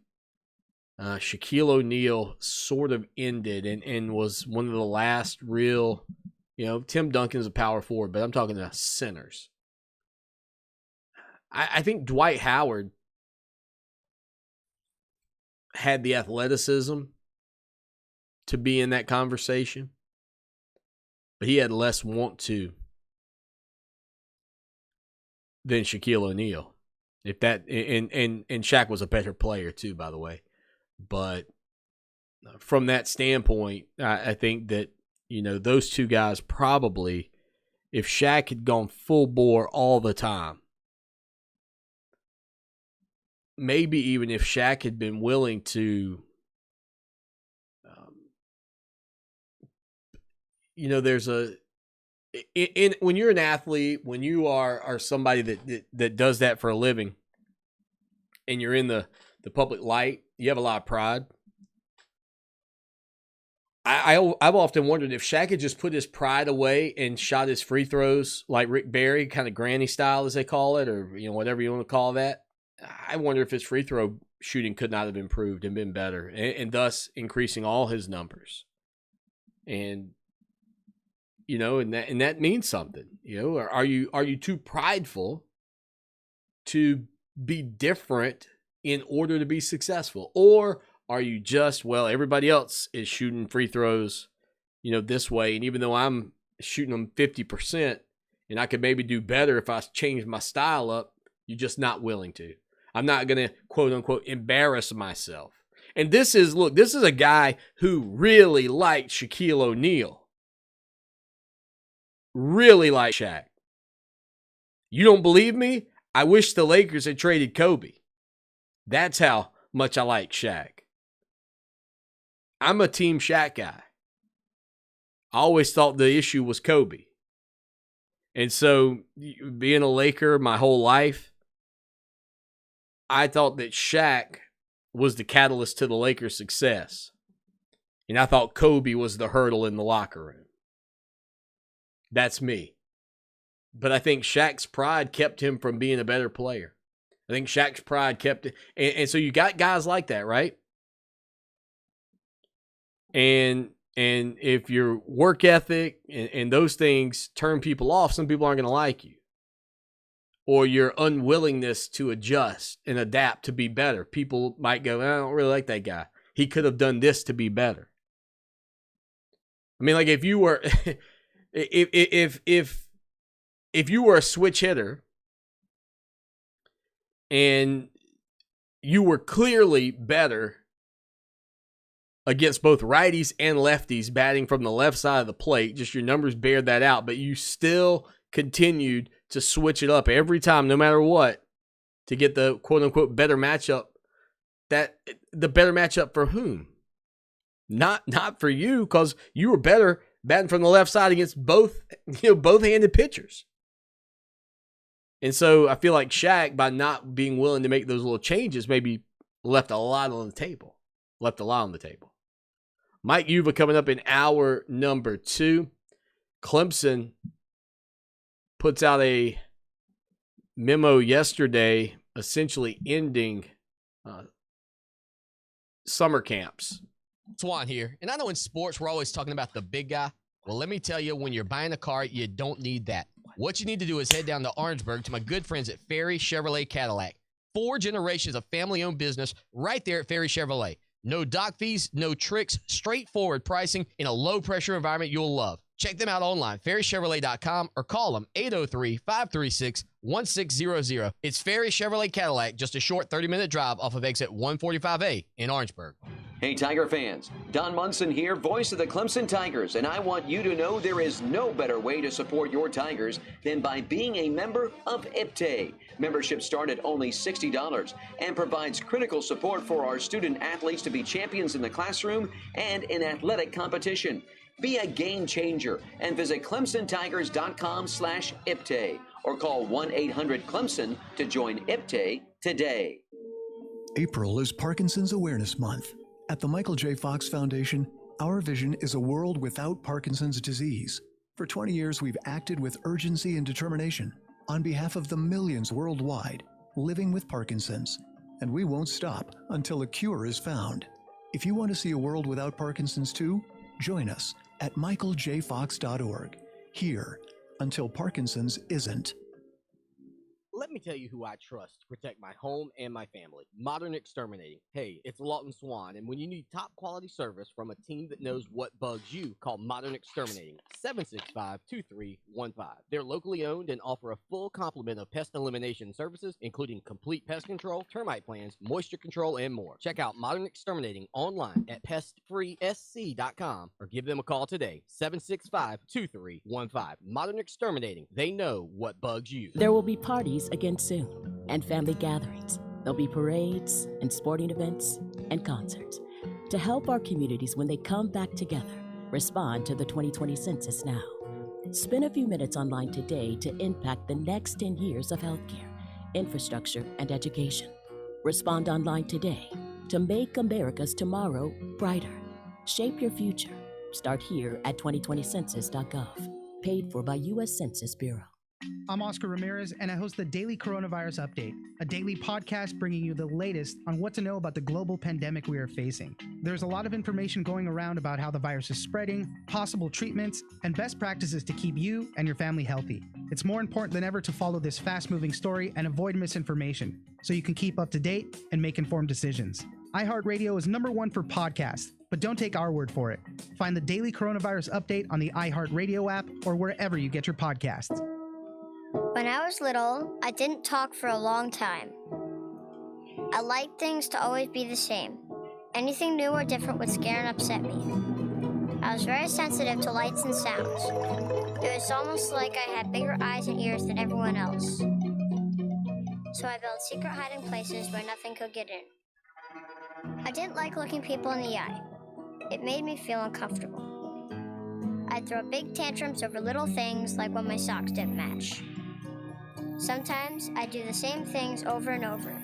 Shaquille O'Neal sort of ended and was one of the last real, Tim Duncan's a power forward, but I'm talking to centers. I think Dwight Howard had the athleticism to be in that conversation, but he had less want to than Shaquille O'Neal. If that and Shaq was a better player too, by the way. But from that standpoint, I think that, those two guys probably, if Shaq had gone full bore all the time, maybe even if Shaq had been willing to, there's when you're an athlete, when you are somebody that does that for a living, and you're in the public light, you have a lot of pride. I've often wondered if Shaq had just put his pride away and shot his free throws like Rick Barry, kind of granny style as they call it, or whatever you want to call that. I wonder if his free throw shooting could not have improved and been better, and thus increasing all his numbers. And and that means something. Are you too prideful to be different in order to be successful, or are you just, everybody else is shooting free throws, this way, and even though I'm shooting them 50%, and I could maybe do better if I change my style up, you're just not willing to. I'm not going to, quote unquote, embarrass myself. And this is a guy who really liked Shaquille O'Neal. Really like Shaq. You don't believe me? I wish the Lakers had traded Kobe. That's how much I like Shaq. I'm a Team Shaq guy. I always thought the issue was Kobe. And so, being a Laker my whole life, I thought that Shaq was the catalyst to the Lakers' success. And I thought Kobe was the hurdle in the locker room. That's me. But I think Shaq's pride kept him from being a better player. I think Shaq's pride kept it. And so you got guys like that, right? And if your work ethic and those things turn people off, some people aren't going to like you. Or your unwillingness to adjust and adapt to be better. People might go, I don't really like that guy. He could have done this to be better. I mean, like if you were if you were a switch hitter and you were clearly better against both righties and lefties batting from the left side of the plate. Just your numbers bear that out, but you still continued to switch it up every time, no matter what, to get the quote-unquote better matchup. That the better matchup for whom? Not for you, because you were better batting from the left side against both handed pitchers. And so I feel like Shaq, by not being willing to make those little changes, maybe left a lot on the table. Mike Yuva coming up in hour number 2. Clemson puts out a memo yesterday essentially ending summer camps. Swan here. And I know in sports, we're always talking about the big guy. Well, let me tell you, when you're buying a car, you don't need that. What you need to do is head down to Orangeburg to my good friends at Ferry Chevrolet Cadillac. 4 generations of family-owned business right there at Ferry Chevrolet. No dock fees, no tricks, straightforward pricing in a low-pressure environment you'll love. Check them out online, ferrychevrolet.com, or call them 803-536-1600. It's Ferry Chevrolet Cadillac, just a short 30-minute drive off of exit 145A in Orangeburg. Hey, Tiger fans. Don Munson here, voice of the Clemson Tigers, and I want you to know there is no better way to support your Tigers than by being a member of IPTAY. Membership starts at only $60 and provides critical support for our student athletes to be champions in the classroom and in athletic competition. Be a game changer and visit ClemsonTigers.com/IPTAY or call 1-800-CLEMSON to join IPTAY today. April is Parkinson's Awareness Month. At the Michael J. Fox Foundation, our vision is a world without Parkinson's disease. For 20 years, we've acted with urgency and determination on behalf of the millions worldwide living with Parkinson's, and we won't stop until a cure is found. If you want to see a world without Parkinson's too, join us at michaeljfox.org. Here until Parkinson's isn't. Let me tell you who I trust to protect my home and my family. Modern Exterminating. Hey, it's Lawton Swan, and when you need top quality service from a team that knows what bugs you, call Modern Exterminating, 765-2315. They're locally owned and offer a full complement of pest elimination services, including complete pest control, termite plans, moisture control, and more. Check out Modern Exterminating online at pestfreesc.com or give them a call today, 765-2315. Modern Exterminating. They know what bugs you. There will be parties again soon, and family gatherings. There'll be parades and sporting events and concerts. To help our communities when they come back together, respond to the 2020 census now. Spend a few minutes online today to impact the next 10 years of healthcare, infrastructure, and education. Respond online today to make America's tomorrow brighter. Shape your future. Start here at 2020census.gov. Paid for by U.S. Census Bureau. I'm Oscar Ramirez, and I host the Daily Coronavirus Update, a daily podcast bringing you the latest on what to know about the global pandemic we are facing. There's a lot of information going around about how the virus is spreading, possible treatments, and best practices to keep you and your family healthy. It's more important than ever to follow this fast-moving story and avoid misinformation, so you can keep up to date and make informed decisions. iHeart Radio is #1 for podcasts, but don't take our word for it. Find the Daily Coronavirus Update on the iHeart Radio app or wherever you get your podcasts. When I was little, I didn't talk for a long time. I liked things to always be the same. Anything new or different would scare and upset me. I was very sensitive to lights and sounds. It was almost like I had bigger eyes and ears than everyone else. So I built secret hiding places where nothing could get in. I didn't like looking people in the eye. It made me feel uncomfortable. I'd throw big tantrums over little things like when my socks didn't match. Sometimes I'd do the same things over and over.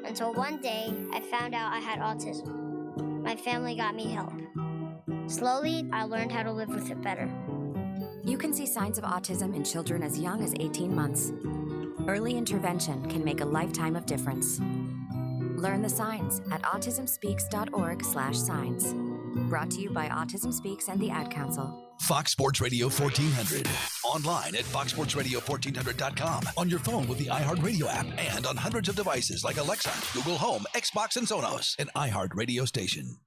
Until one day, I found out I had autism. My family got me help. Slowly, I learned how to live with it better. You can see signs of autism in children as young as 18 months. Early intervention can make a lifetime of difference. Learn the signs at autismspeaks.org/signs. Brought to you by Autism Speaks and the Ad Council. Fox Sports Radio 1400. Online at foxsportsradio1400.com. On your phone with the iHeart Radio app and on hundreds of devices like Alexa, Google Home, Xbox, and Sonos. An iHeart Radio station.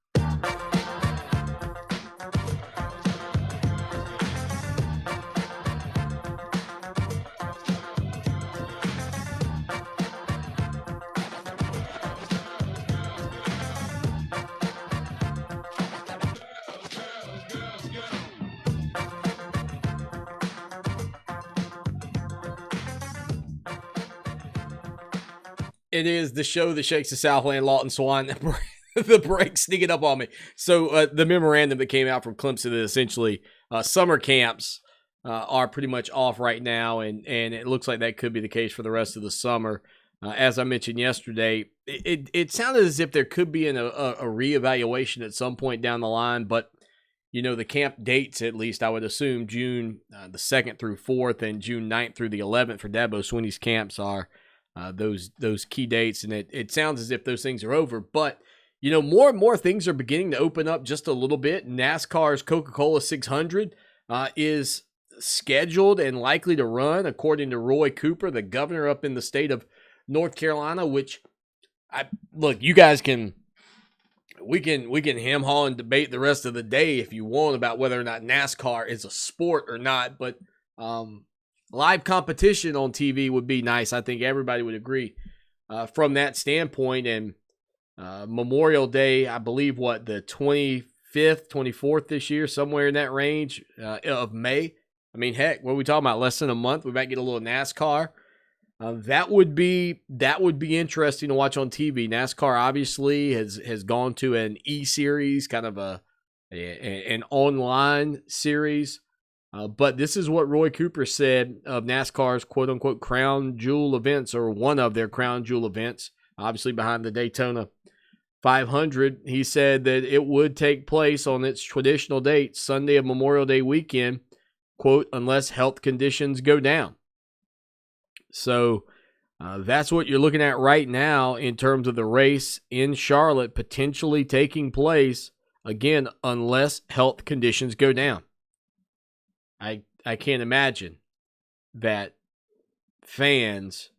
It is the show that shakes the Southland. Lawton Swan. The break sneaking up on me. So the memorandum that came out from Clemson that essentially summer camps are pretty much off right now, and it looks like that could be the case for the rest of the summer. As I mentioned yesterday, it sounded as if there could be a reevaluation at some point down the line, but the camp dates, at least I would assume June the 2nd through 4th and June 9th through the 11th for Dabo Swinney's camps are those key dates, and it sounds as if those things are over, but more and more things are beginning to open up just a little bit. NASCAR's Coca-Cola 600 is scheduled and likely to run, according to Roy Cooper, the governor up in the state of North Carolina, which, look, you guys we can ham-haw and debate the rest of the day if you want about whether or not NASCAR is a sport or not, but live competition on TV would be nice. I think everybody would agree from that standpoint, and Memorial Day, I believe, the 25th, 24th this year, somewhere in that range of May. I mean, heck, what are we talking about? Less than a month, we might get a little NASCAR. That would be interesting to watch on TV. NASCAR obviously has gone to an E-series, kind of an online series. But this is what Roy Cooper said of NASCAR's quote-unquote crown jewel events, or one of their crown jewel events, obviously behind the Daytona 500. He said that it would take place on its traditional date, Sunday of Memorial Day weekend, quote, unless health conditions go down. So that's what you're looking at right now in terms of the race in Charlotte potentially taking place, again, unless health conditions go down. I can't imagine that fans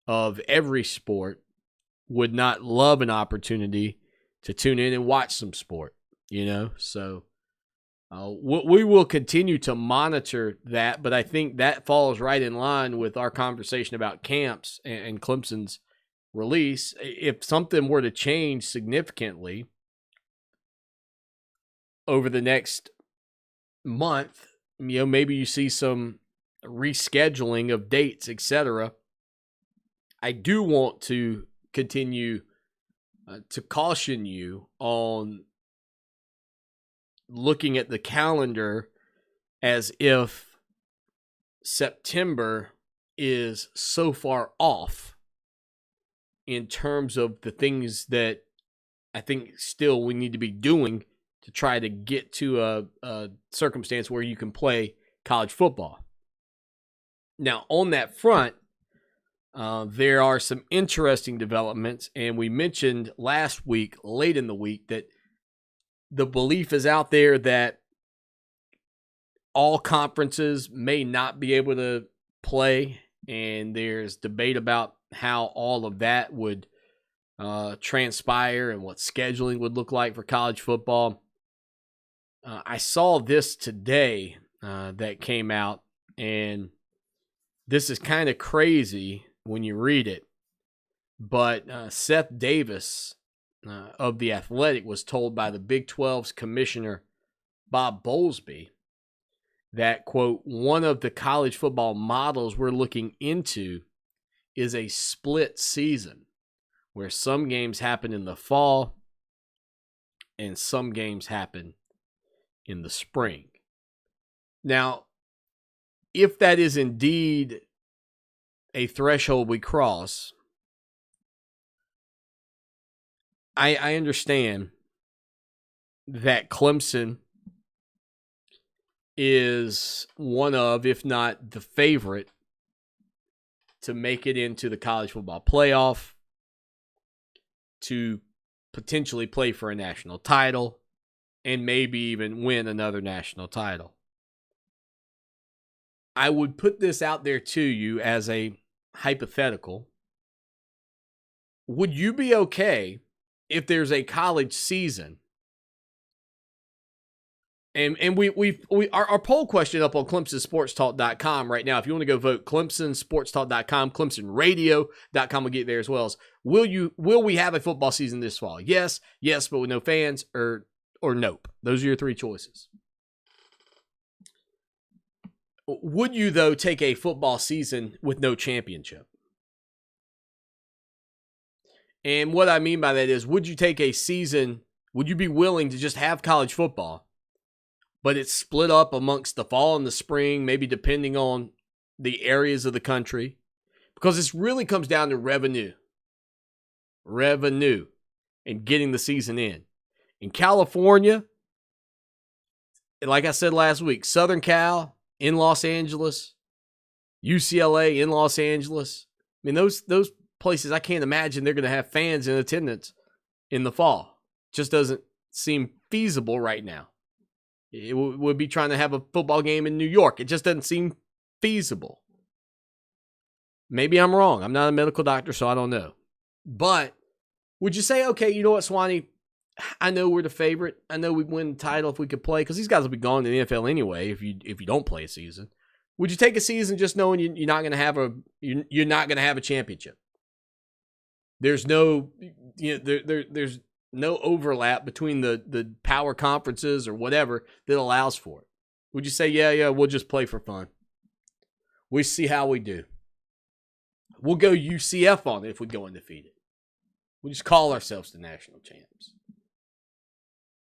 of every sport would not love an opportunity to tune in and watch some sport, So we will continue to monitor that, but I think that falls right in line with our conversation about camps and Clemson's release. If something were to change significantly over the next month, maybe you see some rescheduling of dates, etc. I do want to continue to caution you on looking at the calendar as if September is so far off in terms of the things that I think still we need to be doing to try to get to a circumstance where you can play college football. Now, on that front, there are some interesting developments, and we mentioned last week, late in the week, that the belief is out there that all conferences may not be able to play, and there's debate about how all of that would transpire and what scheduling would look like for college football. I saw this today that came out, and this is kind of crazy when you read it, but Seth Davis of The Athletic was told by the Big 12's commissioner, Bob Bowlesby, that, quote, one of the college football models we're looking into is a split season where some games happen in the fall and some games happen in the spring. Now, if that is indeed a threshold we cross, I understand that Clemson is one of, if not the favorite, to make it into the college football playoff, to potentially play for a national title, and maybe even win another national title. I would put this out there to you as a hypothetical. Would you be okay if there's a college season? And our poll question up on ClemsonSportsTalk.com right now. If you want to go vote, ClemsonSportsTalk.com, ClemsonRadio.com will get there as well as will we have a football season this fall? Yes, but with no fans, or nope. Those are your three choices. Would you, though, take a football season with no championship? And what I mean by that is, would you take a season, would you be willing to just have college football, but it's split up amongst the fall and the spring, maybe depending on the areas of the country? Because this really comes down to revenue. Revenue and getting the season in. In California, like I said last week, Southern Cal in Los Angeles, UCLA in Los Angeles. I mean, those places, I can't imagine they're going to have fans in attendance in the fall. Just doesn't seem feasible right now. It would be trying to have a football game in New York. It just doesn't seem feasible. Maybe I'm wrong. I'm not a medical doctor, so I don't know. But would you say, okay, you know what, Swanee? I know we're the favorite. I know we'd win the title if we could play, because these guys will be gone to the NFL anyway if you don't play a season. Would you take a season just knowing you're not going to have a championship? There's no there's no overlap between the power conferences or whatever that allows for it. Would you say, yeah, we'll just play for fun? We see how we do. We'll go UCF on it if we go undefeated. We just call ourselves the national champs.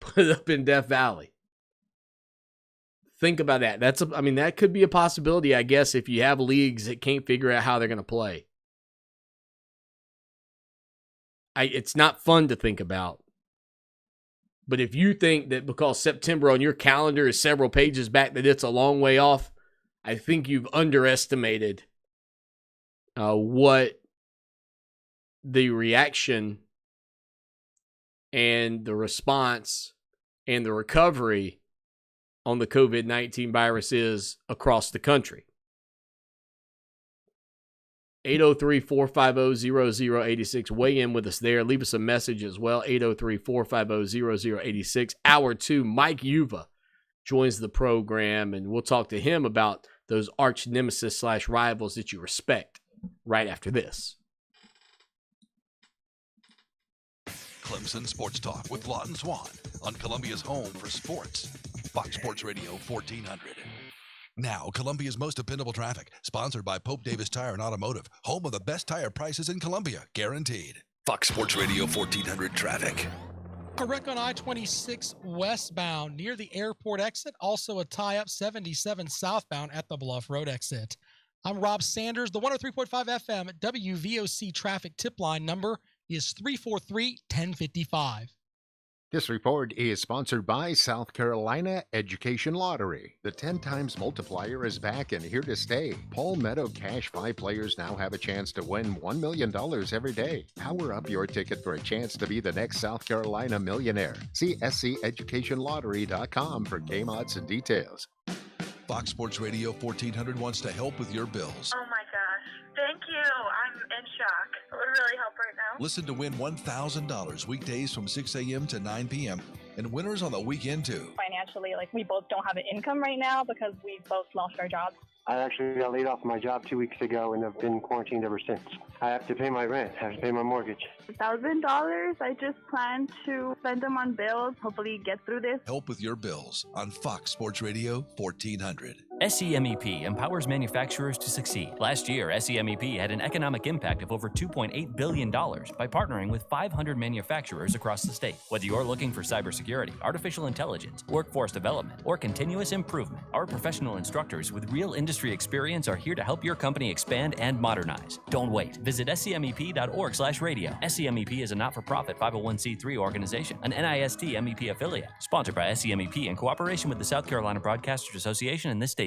Put it up in Death Valley. Think about that. That could be a possibility, I guess, if you have leagues that can't figure out how they're going to play. It's not fun to think about. But if you think that because September on your calendar is several pages back that it's a long way off, I think you've underestimated what the reaction and the response and the recovery on the COVID-19 virus is across the country. 803-450-0086. Weigh in with us there. Leave us a message as well. 803-450-0086. Hour 2, Mike Yuva joins the program, and we'll talk to him about those arch nemesis / rivals that you respect right after this. Clemson Sports Talk with Lawton Swan on Columbia's home for sports. Fox Sports Radio 1400. Now, Columbia's most dependable traffic, sponsored by Pope Davis Tire and Automotive, home of the best tire prices in Columbia, guaranteed. Fox Sports Radio 1400 traffic. A wreck on I-26 westbound near the airport exit. Also a tie-up 77 southbound at the Bluff Road exit. I'm Rob Sanders. The 103.5 FM WVOC traffic tip line number is 343-1055. This report is sponsored by South Carolina Education Lottery. The 10 times multiplier is back and here to stay. Palmetto Cash 5 players now have a chance to win $1 million every day. Power up your ticket for a chance to be the next South Carolina millionaire. See SCEducationLottery.com for game odds and details. Fox Sports Radio 1400 wants to help with your bills. Oh my gosh. Thank you. I'm in shock. It would really help right now. Listen to win $1,000 weekdays from 6 a.m. to 9 p.m. and winners on the weekend too. Financially, we both don't have an income right now because we both lost our jobs. I actually got laid off my job 2 weeks ago and I've been quarantined ever since. I have to pay my rent. I have to pay my mortgage. $1,000. I just plan to spend them on bills, hopefully get through this. Help with your bills on Fox Sports Radio 1400. SCMEP empowers manufacturers to succeed. Last year, SCMEP had an economic impact of over $2.8 billion by partnering with 500 manufacturers across the state. Whether you're looking for cybersecurity, artificial intelligence, workforce development, or continuous improvement, our professional instructors with real industry experience are here to help your company expand and modernize. Don't wait. Visit scmep.org/radio. SCMEP is a not-for-profit 501c3 organization, an NIST MEP affiliate, sponsored by SCMEP in cooperation with the South Carolina Broadcasters Association and this station.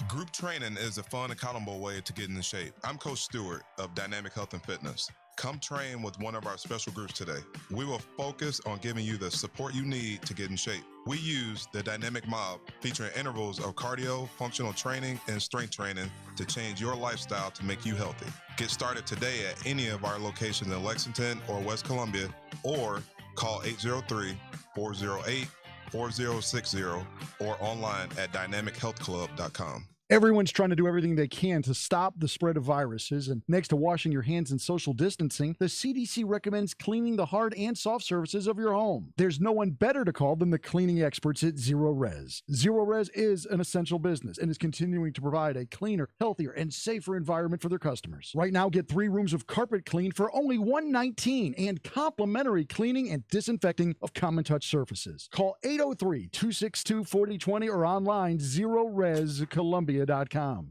Group training is a fun, accountable way to get in shape. I'm Coach Stewart of Dynamic Health and Fitness. Come train with one of our special groups today. We will focus on giving you the support you need to get in shape. We use the Dynamic Mob, featuring intervals of cardio, functional training, and strength training to change your lifestyle to make you healthy. Get started today at any of our locations in Lexington or West Columbia, or call 803-408-4060 or online at dynamichealthclub.com. Everyone's trying to do everything they can to stop the spread of viruses. And next to washing your hands and social distancing, the CDC recommends cleaning the hard and soft surfaces of your home. There's no one better to call than the cleaning experts at Zero Res. Zero Res is an essential business and is continuing to provide a cleaner, healthier, and safer environment for their customers. Right now, get 3 rooms of carpet cleaned for only $119 and complimentary cleaning and disinfecting of common touch surfaces. Call 803-262-4020 or online ZeroResColumbia.com.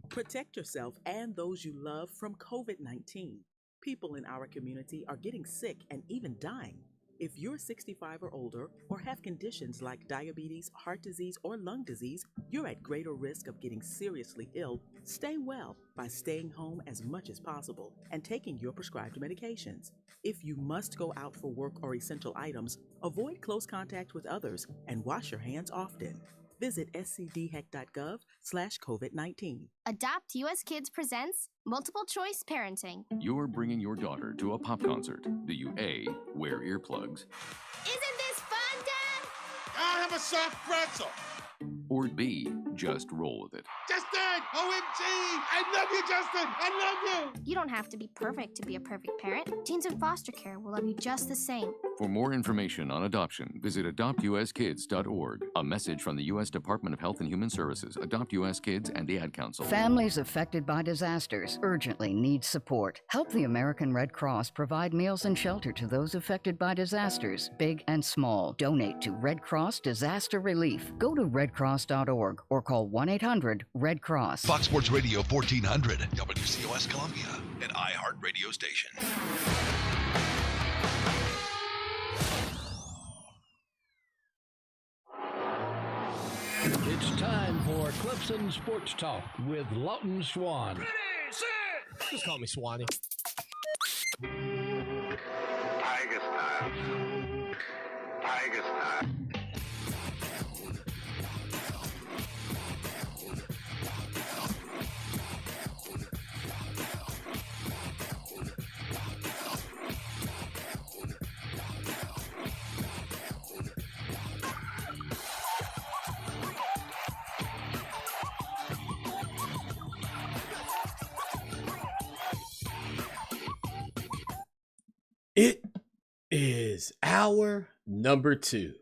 Protect yourself and those you love from COVID-19. People in our community are getting sick and even dying. If you're 65 or older or have conditions like diabetes, heart disease, or lung disease, you're at greater risk of getting seriously ill. Stay well by staying home as much as possible and taking your prescribed medications. If you must go out for work or essential items, avoid close contact with others and wash your hands often. Visit scdheck.gov/COVID-19. Adopt US Kids presents Multiple Choice Parenting. You're bringing your daughter to a pop concert. Do you A, wear earplugs, Isn't this fun, Dad? I have a soft pretzel. or B, just roll with it? Justin! OMG! I love you, Justin! I love you! You don't have to be perfect to be a perfect parent. Teens in foster care will love you just the same. For more information on adoption, visit adoptuskids.org. A message from the U.S. Department of Health and Human Services, Adopt U.S. Kids, and the Ad Council. Families affected by disasters urgently need support. Help the American Red Cross provide meals and shelter to those affected by disasters, big and small. Donate to Red Cross Disaster Relief. Go to redcross.org or call 1-800-RED Cross. Fox Sports Radio 1400, WCOS Columbia, an iHeart radio station. It's time for Clemson Sports Talk with Lawton Swan. Ready, set! Just call me Swanee. Tiger style. Tiger style. It is hour number 2.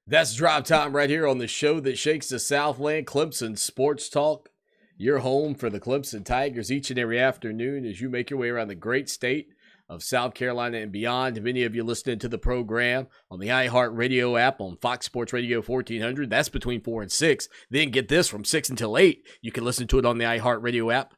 That's drop time right here on the show that shakes the Southland, Clemson Sports Talk. Your home for the Clemson Tigers each and every afternoon as you make your way around the great state of South Carolina and beyond. Many of you listening to the program on the iHeart Radio app on Fox Sports Radio 1400. That's between 4 and 6. Then get this, from 6 until 8. You can listen to it on the iHeart Radio app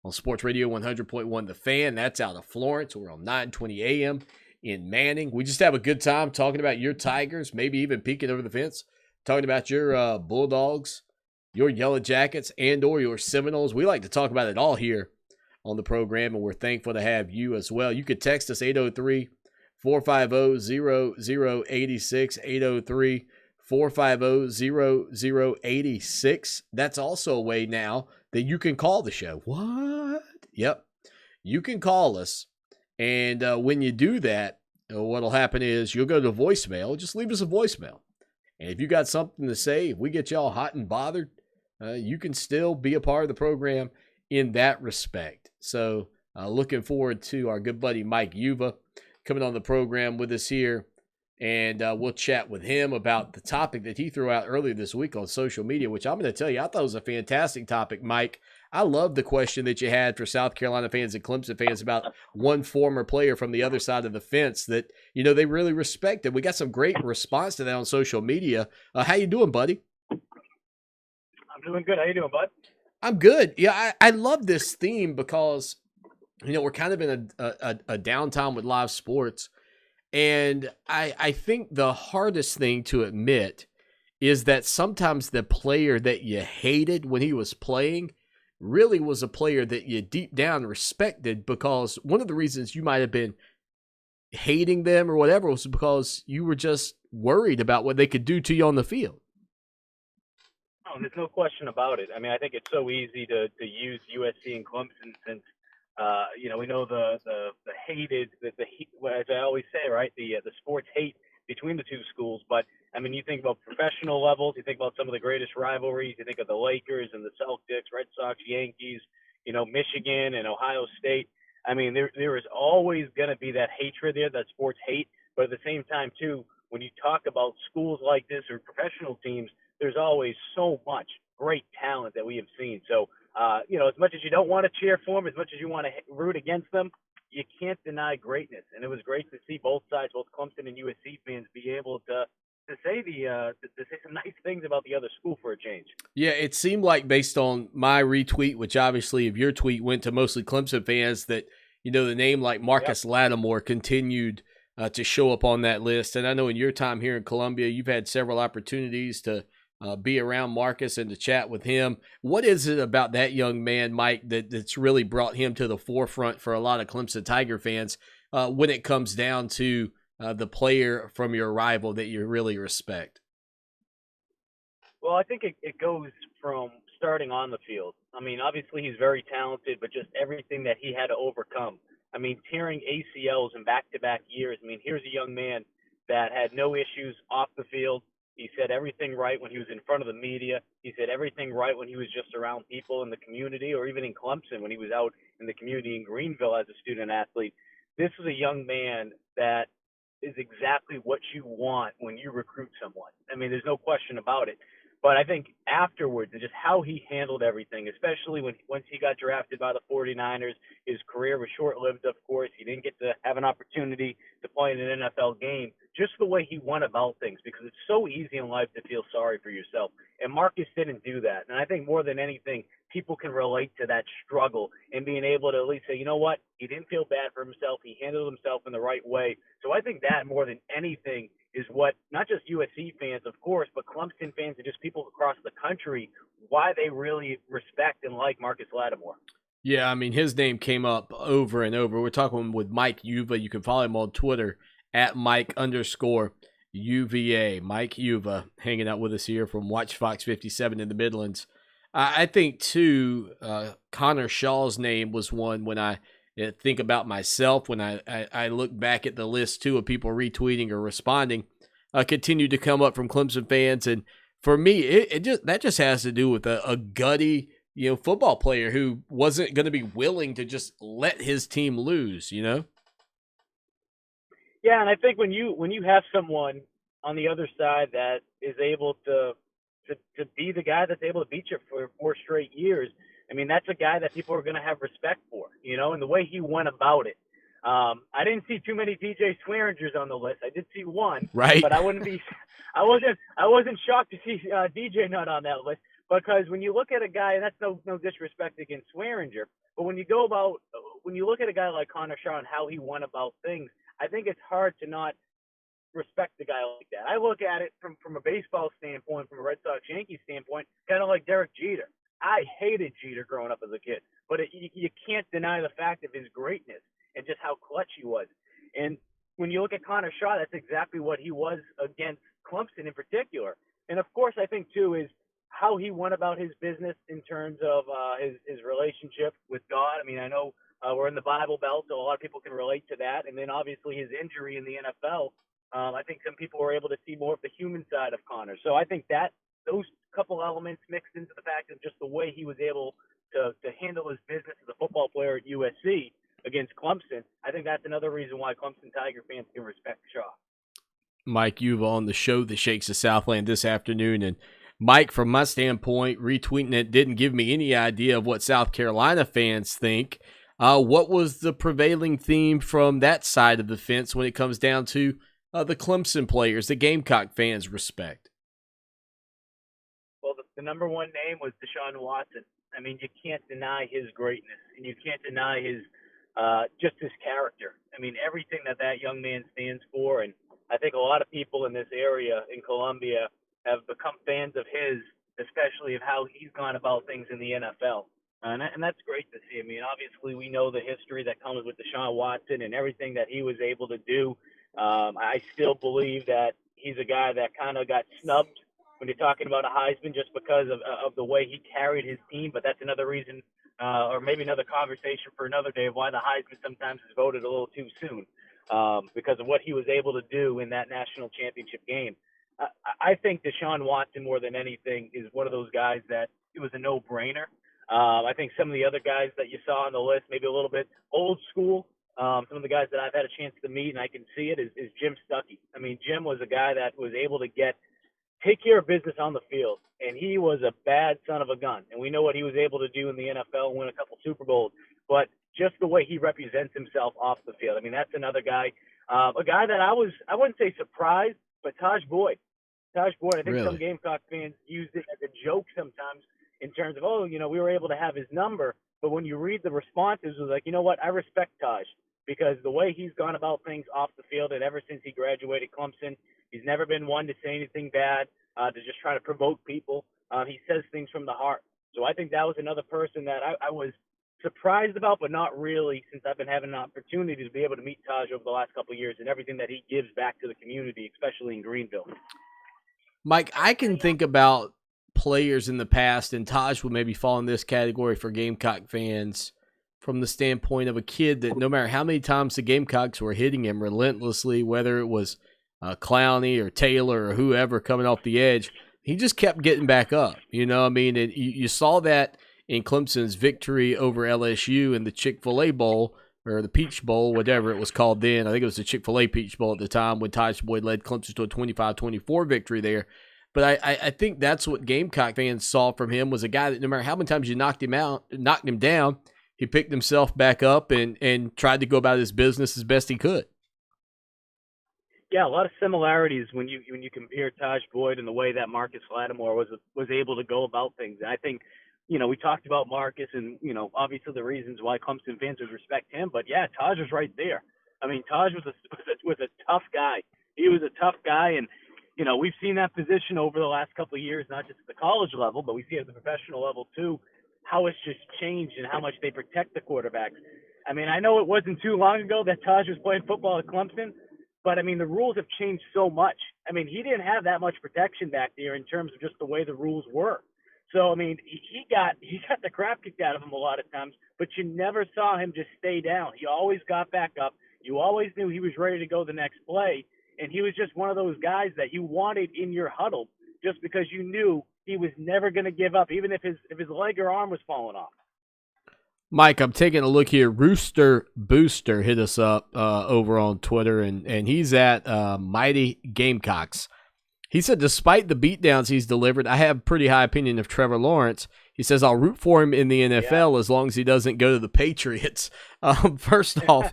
on Sports Radio 100.1 The Fan. That's out of Florence. We're on 9:20 a.m. in Manning. We just have a good time talking about your Tigers, maybe even peeking over the fence, talking about your Bulldogs, your Yellow Jackets, and or your Seminoles. We like to talk about it all here on the program, and we're thankful to have you as well. You could text us 803-450-0086, 803-450-0086. That's also a way now that you can call the show. What? Yep. You can call us, and when you do that, what'll happen is you'll go to voicemail. Just leave us a voicemail. And if you got something to say, if we get y'all hot and bothered, you can still be a part of the program in that respect. So looking forward to our good buddy Mike Yuva coming on the program with us here. And we'll chat with him about the topic that he threw out earlier this week on social media, which I'm going to tell you, I thought was a fantastic topic, Mike. I love the question that you had for South Carolina fans and Clemson fans about one former player from the other side of the fence that, you know, they really respected. We got some great response to that on social media. How you doing, buddy? I'm doing good. How you doing, bud? I'm good. Yeah, I love this theme because, you know, we're kind of in a downtime with live sports. And I think the hardest thing to admit is that sometimes the player that you hated when he was playing really was a player that you deep down respected, because one of the reasons you might have been hating them or whatever was because you were just worried about what they could do to you on the field. Oh, there's no question about it. I mean, I think it's so easy to use USC and Clemson since, you know, we know the hated, as I always say, right, the sports hate between the two schools. But, I mean, you think about professional levels, you think about some of the greatest rivalries, you think of the Lakers and the Celtics, Red Sox, Yankees, Michigan and Ohio State. I mean, there is always going to be that hatred there, that sports hate. But at the same time, too, when you talk about schools like this or professional teams, there's always so much great talent that we have seen. So, as much as you don't want to cheer for them, as much as you want to root against them, you can't deny greatness. And it was great to see both sides, both Clemson and USC fans, be able to say to say some nice things about the other school for a change. Yeah, it seemed like based on my retweet, which obviously if your tweet went to mostly Clemson fans, that the name like Marcus Lattimore continued to show up on that list. And I know in your time here in Columbia, you've had several opportunities to be around Marcus and to chat with him. What is it about that young man, Mike, that's really brought him to the forefront for a lot of Clemson Tiger fans when it comes down to the player from your rival that you really respect? Well, I think it goes from starting on the field. I mean, obviously he's very talented, but just everything that he had to overcome. I mean, tearing ACLs in back-to-back years. I mean, here's a young man that had no issues off the field. He said everything right when he was in front of the media. He said everything right when he was just around people in the community, or even in Clemson when he was out in the community in Greenville as a student athlete. This is a young man that is exactly what you want when you recruit someone. I mean, there's no question about it. But I think afterwards, and just how he handled everything, especially once he got drafted by the 49ers, his career was short-lived, of course. He didn't get to have an opportunity to play in an NFL game. Just the way he went about things, because it's so easy in life to feel sorry for yourself. And Marcus didn't do that. And I think more than anything, people can relate to that struggle and being able to at least say, you know what, he didn't feel bad for himself. He handled himself in the right way. So I think that more than anything is what not just USC fans, of course, but Clemson fans and just people across the country, why they really respect and like Marcus Lattimore. Yeah, I mean, his name came up over and over. We're talking with Mike Uva. You can follow him on Twitter at Mike_UVA. Mike Uva hanging out with us here from Watch Fox 57 in the Midlands. I think, too, Connor Shaw's name was one when I think about myself, when I look back at the list, too, of people retweeting or responding, continued to come up from Clemson fans. And for me, that just has to do with a gutty, football player who wasn't going to be willing to just let his team lose, Yeah, and I think when you have someone on the other side that is able to be the guy that's able to beat you for 4 straight years, I mean, that's a guy that people are going to have respect for, and the way he went about it. I didn't see too many DJ Swearingers on the list. I did see one, right? But I wasn't shocked to see DJ not on that list, because when you look at a guy, and that's no disrespect against Swearinger, but when you look at a guy like Connor Shaw and how he went about things, I think it's hard to not respect the guy like that. I look at it from a baseball standpoint, from a Red Sox Yankees standpoint, kind of like Derek Jeter. I hated Jeter growing up as a kid, but you can't deny the fact of his greatness and just how clutch he was. And when you look at Connor Shaw, that's exactly what he was against Clemson in particular. And of course, I think too is how he went about his business in terms of his relationship with God. I mean, I know we're in the Bible Belt, so a lot of people can relate to that. And then obviously his injury in the NFL. I think some people were able to see more of the human side of Connor. So I think that those couple elements mixed into the fact of just the way he was able to handle his business as a football player at USC against Clemson, I think that's another reason why Clemson Tiger fans can respect Shaw. Mike Uva on the show that shakes the Southland this afternoon. And Mike, from my standpoint, retweeting it didn't give me any idea of what South Carolina fans think. What was the prevailing theme from that side of the fence when it comes down to the Clemson players, the Gamecock fans respect? Well, the number one name was Deshaun Watson. I mean, you can't deny his greatness, and you can't deny his just his character. I mean, everything that young man stands for, and I think a lot of people in this area in Columbia have become fans of his, especially of how he's gone about things in the NFL. And that's great to see. I mean, obviously we know the history that comes with Deshaun Watson and everything that he was able to do. I still believe that he's a guy that kind of got snubbed when you're talking about a Heisman just because of the way he carried his team. But that's another reason, or maybe another conversation for another day, of why the Heisman sometimes is voted a little too soon. because of what he was able to do in that national championship game. I think Deshaun Watson, more than anything, is one of those guys that it was a no-brainer. I think some of the other guys that you saw on the list, maybe a little bit old school, some of the guys that I've had a chance to meet, and I can see it, is Jim Stuckey. I mean, Jim was a guy that was able to take care of business on the field, and he was a bad son of a gun. And we know what he was able to do in the NFL, win a couple Super Bowls. But just the way he represents himself off the field, I mean, that's another guy. A guy that I wouldn't say surprised, but Taj Boyd. Taj Boyd, I think Really? some Gamecock fans used it as a joke sometimes in terms of, we were able to have his number. But when you read the responses, it was like, you know what, I respect Taj because the way he's gone about things off the field, and ever since he graduated Clemson, he's never been one to say anything bad, to just try to provoke people. He says things from the heart. So I think that was another person that I was surprised about, but not really, since I've been having an opportunity to be able to meet Taj over the last couple of years and everything that he gives back to the community, especially in Greenville. Mike, I can think about players in the past, and Taj would maybe fall in this category for Gamecock fans, from the standpoint of a kid that no matter how many times the Gamecocks were hitting him relentlessly, whether it was Clowney or Taylor or whoever coming off the edge, he just kept getting back up. You know what I mean? And you saw that in Clemson's victory over LSU in the Chick-fil-A Bowl, or the Peach Bowl, whatever it was called then. I think it was the Chick-fil-A Peach Bowl at the time when Taj Boyd led Clemson to a 25-24 victory there. But I think that's what Gamecock fans saw from him, was a guy that no matter how many times you knocked him down, he picked himself back up and tried to go about his business as best he could. Yeah, a lot of similarities when you compare Taj Boyd and the way that Marcus Lattimore was able to go about things. And I think, we talked about Marcus and, obviously the reasons why Clemson fans would respect him. But, yeah, Taj was right there. I mean, Taj was a tough guy. He was a tough guy. And, we've seen that position over the last couple of years, not just at the college level, but we see it at the professional level too, how it's just changed and how much they protect the quarterbacks. I mean, I know it wasn't too long ago that Taj was playing football at Clemson, but, I mean, the rules have changed so much. I mean, he didn't have that much protection back there in terms of just the way the rules were. So, I mean, he got the crap kicked out of him a lot of times, but you never saw him just stay down. He always got back up. You always knew he was ready to go the next play, and he was just one of those guys that you wanted in your huddle just because you knew he was never going to give up, even if his leg or arm was falling off. Mike, I'm taking a look here. Rooster Booster hit us up over on Twitter, and he's at Mighty Gamecocks. He said, despite the beatdowns he's delivered, I have a pretty high opinion of Trevor Lawrence. He says, I'll root for him in the NFL as long as he doesn't go to the Patriots. First off,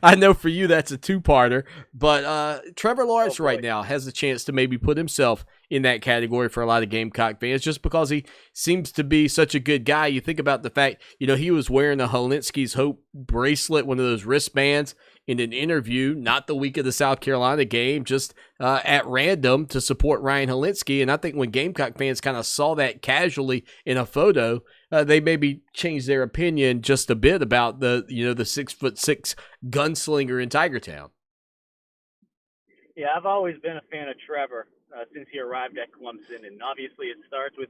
I know for you that's a two-parter, but Trevor Lawrence right now has a chance to maybe put himself in that category for a lot of Gamecock fans just because he seems to be such a good guy. You think about the fact, he was wearing the Helinski's Hope bracelet, one of those wristbands, in an interview, not the week of the South Carolina game, just at random to support Ryan Helinski. And I think when Gamecock fans kind of saw that casually in a photo, they maybe changed their opinion just a bit about the 6'6" gunslinger in Tigertown. Yeah, I've always been a fan of Trevor since he arrived at Clemson, and obviously it starts with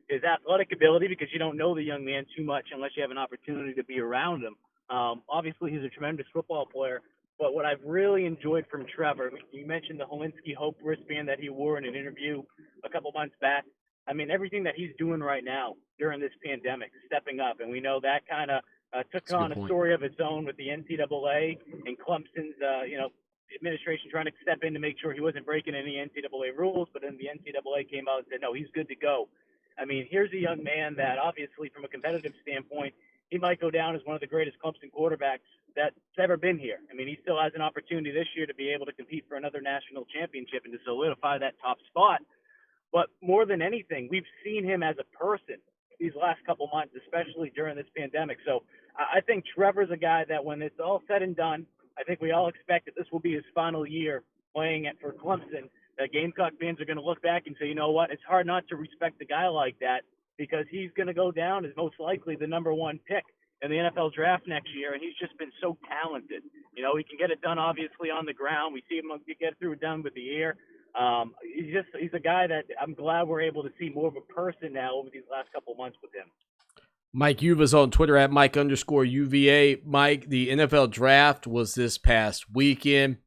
his athletic ability because you don't know the young man too much unless you have an opportunity to be around him. Obviously, he's a tremendous football player, but what I've really enjoyed from Trevor, you mentioned the Helinski Hope wristband that he wore in an interview a couple months back. I mean, everything that he's doing right now during this pandemic, stepping up, and we know that kind of took on a story of its own with the NCAA and Clemson's, administration trying to step in to make sure he wasn't breaking any NCAA rules, but then the NCAA came out and said, no, he's good to go. I mean, here's a young man that obviously from a competitive standpoint, he might go down as one of the greatest Clemson quarterbacks that's ever been here. I mean, he still has an opportunity this year to be able to compete for another national championship and to solidify that top spot. But more than anything, we've seen him as a person these last couple months, especially during this pandemic. So I think Trevor's a guy that when it's all said and done, I think we all expect that this will be his final year playing for Clemson. That Gamecock fans are going to look back and say, you know what, it's hard not to respect a guy like that because he's going to go down as most likely the number one pick in the NFL draft next year, and he's just been so talented. He can get it done, obviously, on the ground. We see him get through done with the air. He's a guy that I'm glad we're able to see more of a person now over these last couple months with him. Mike Uva's on Twitter at Mike_UVA. Mike, the NFL draft was this past weekend.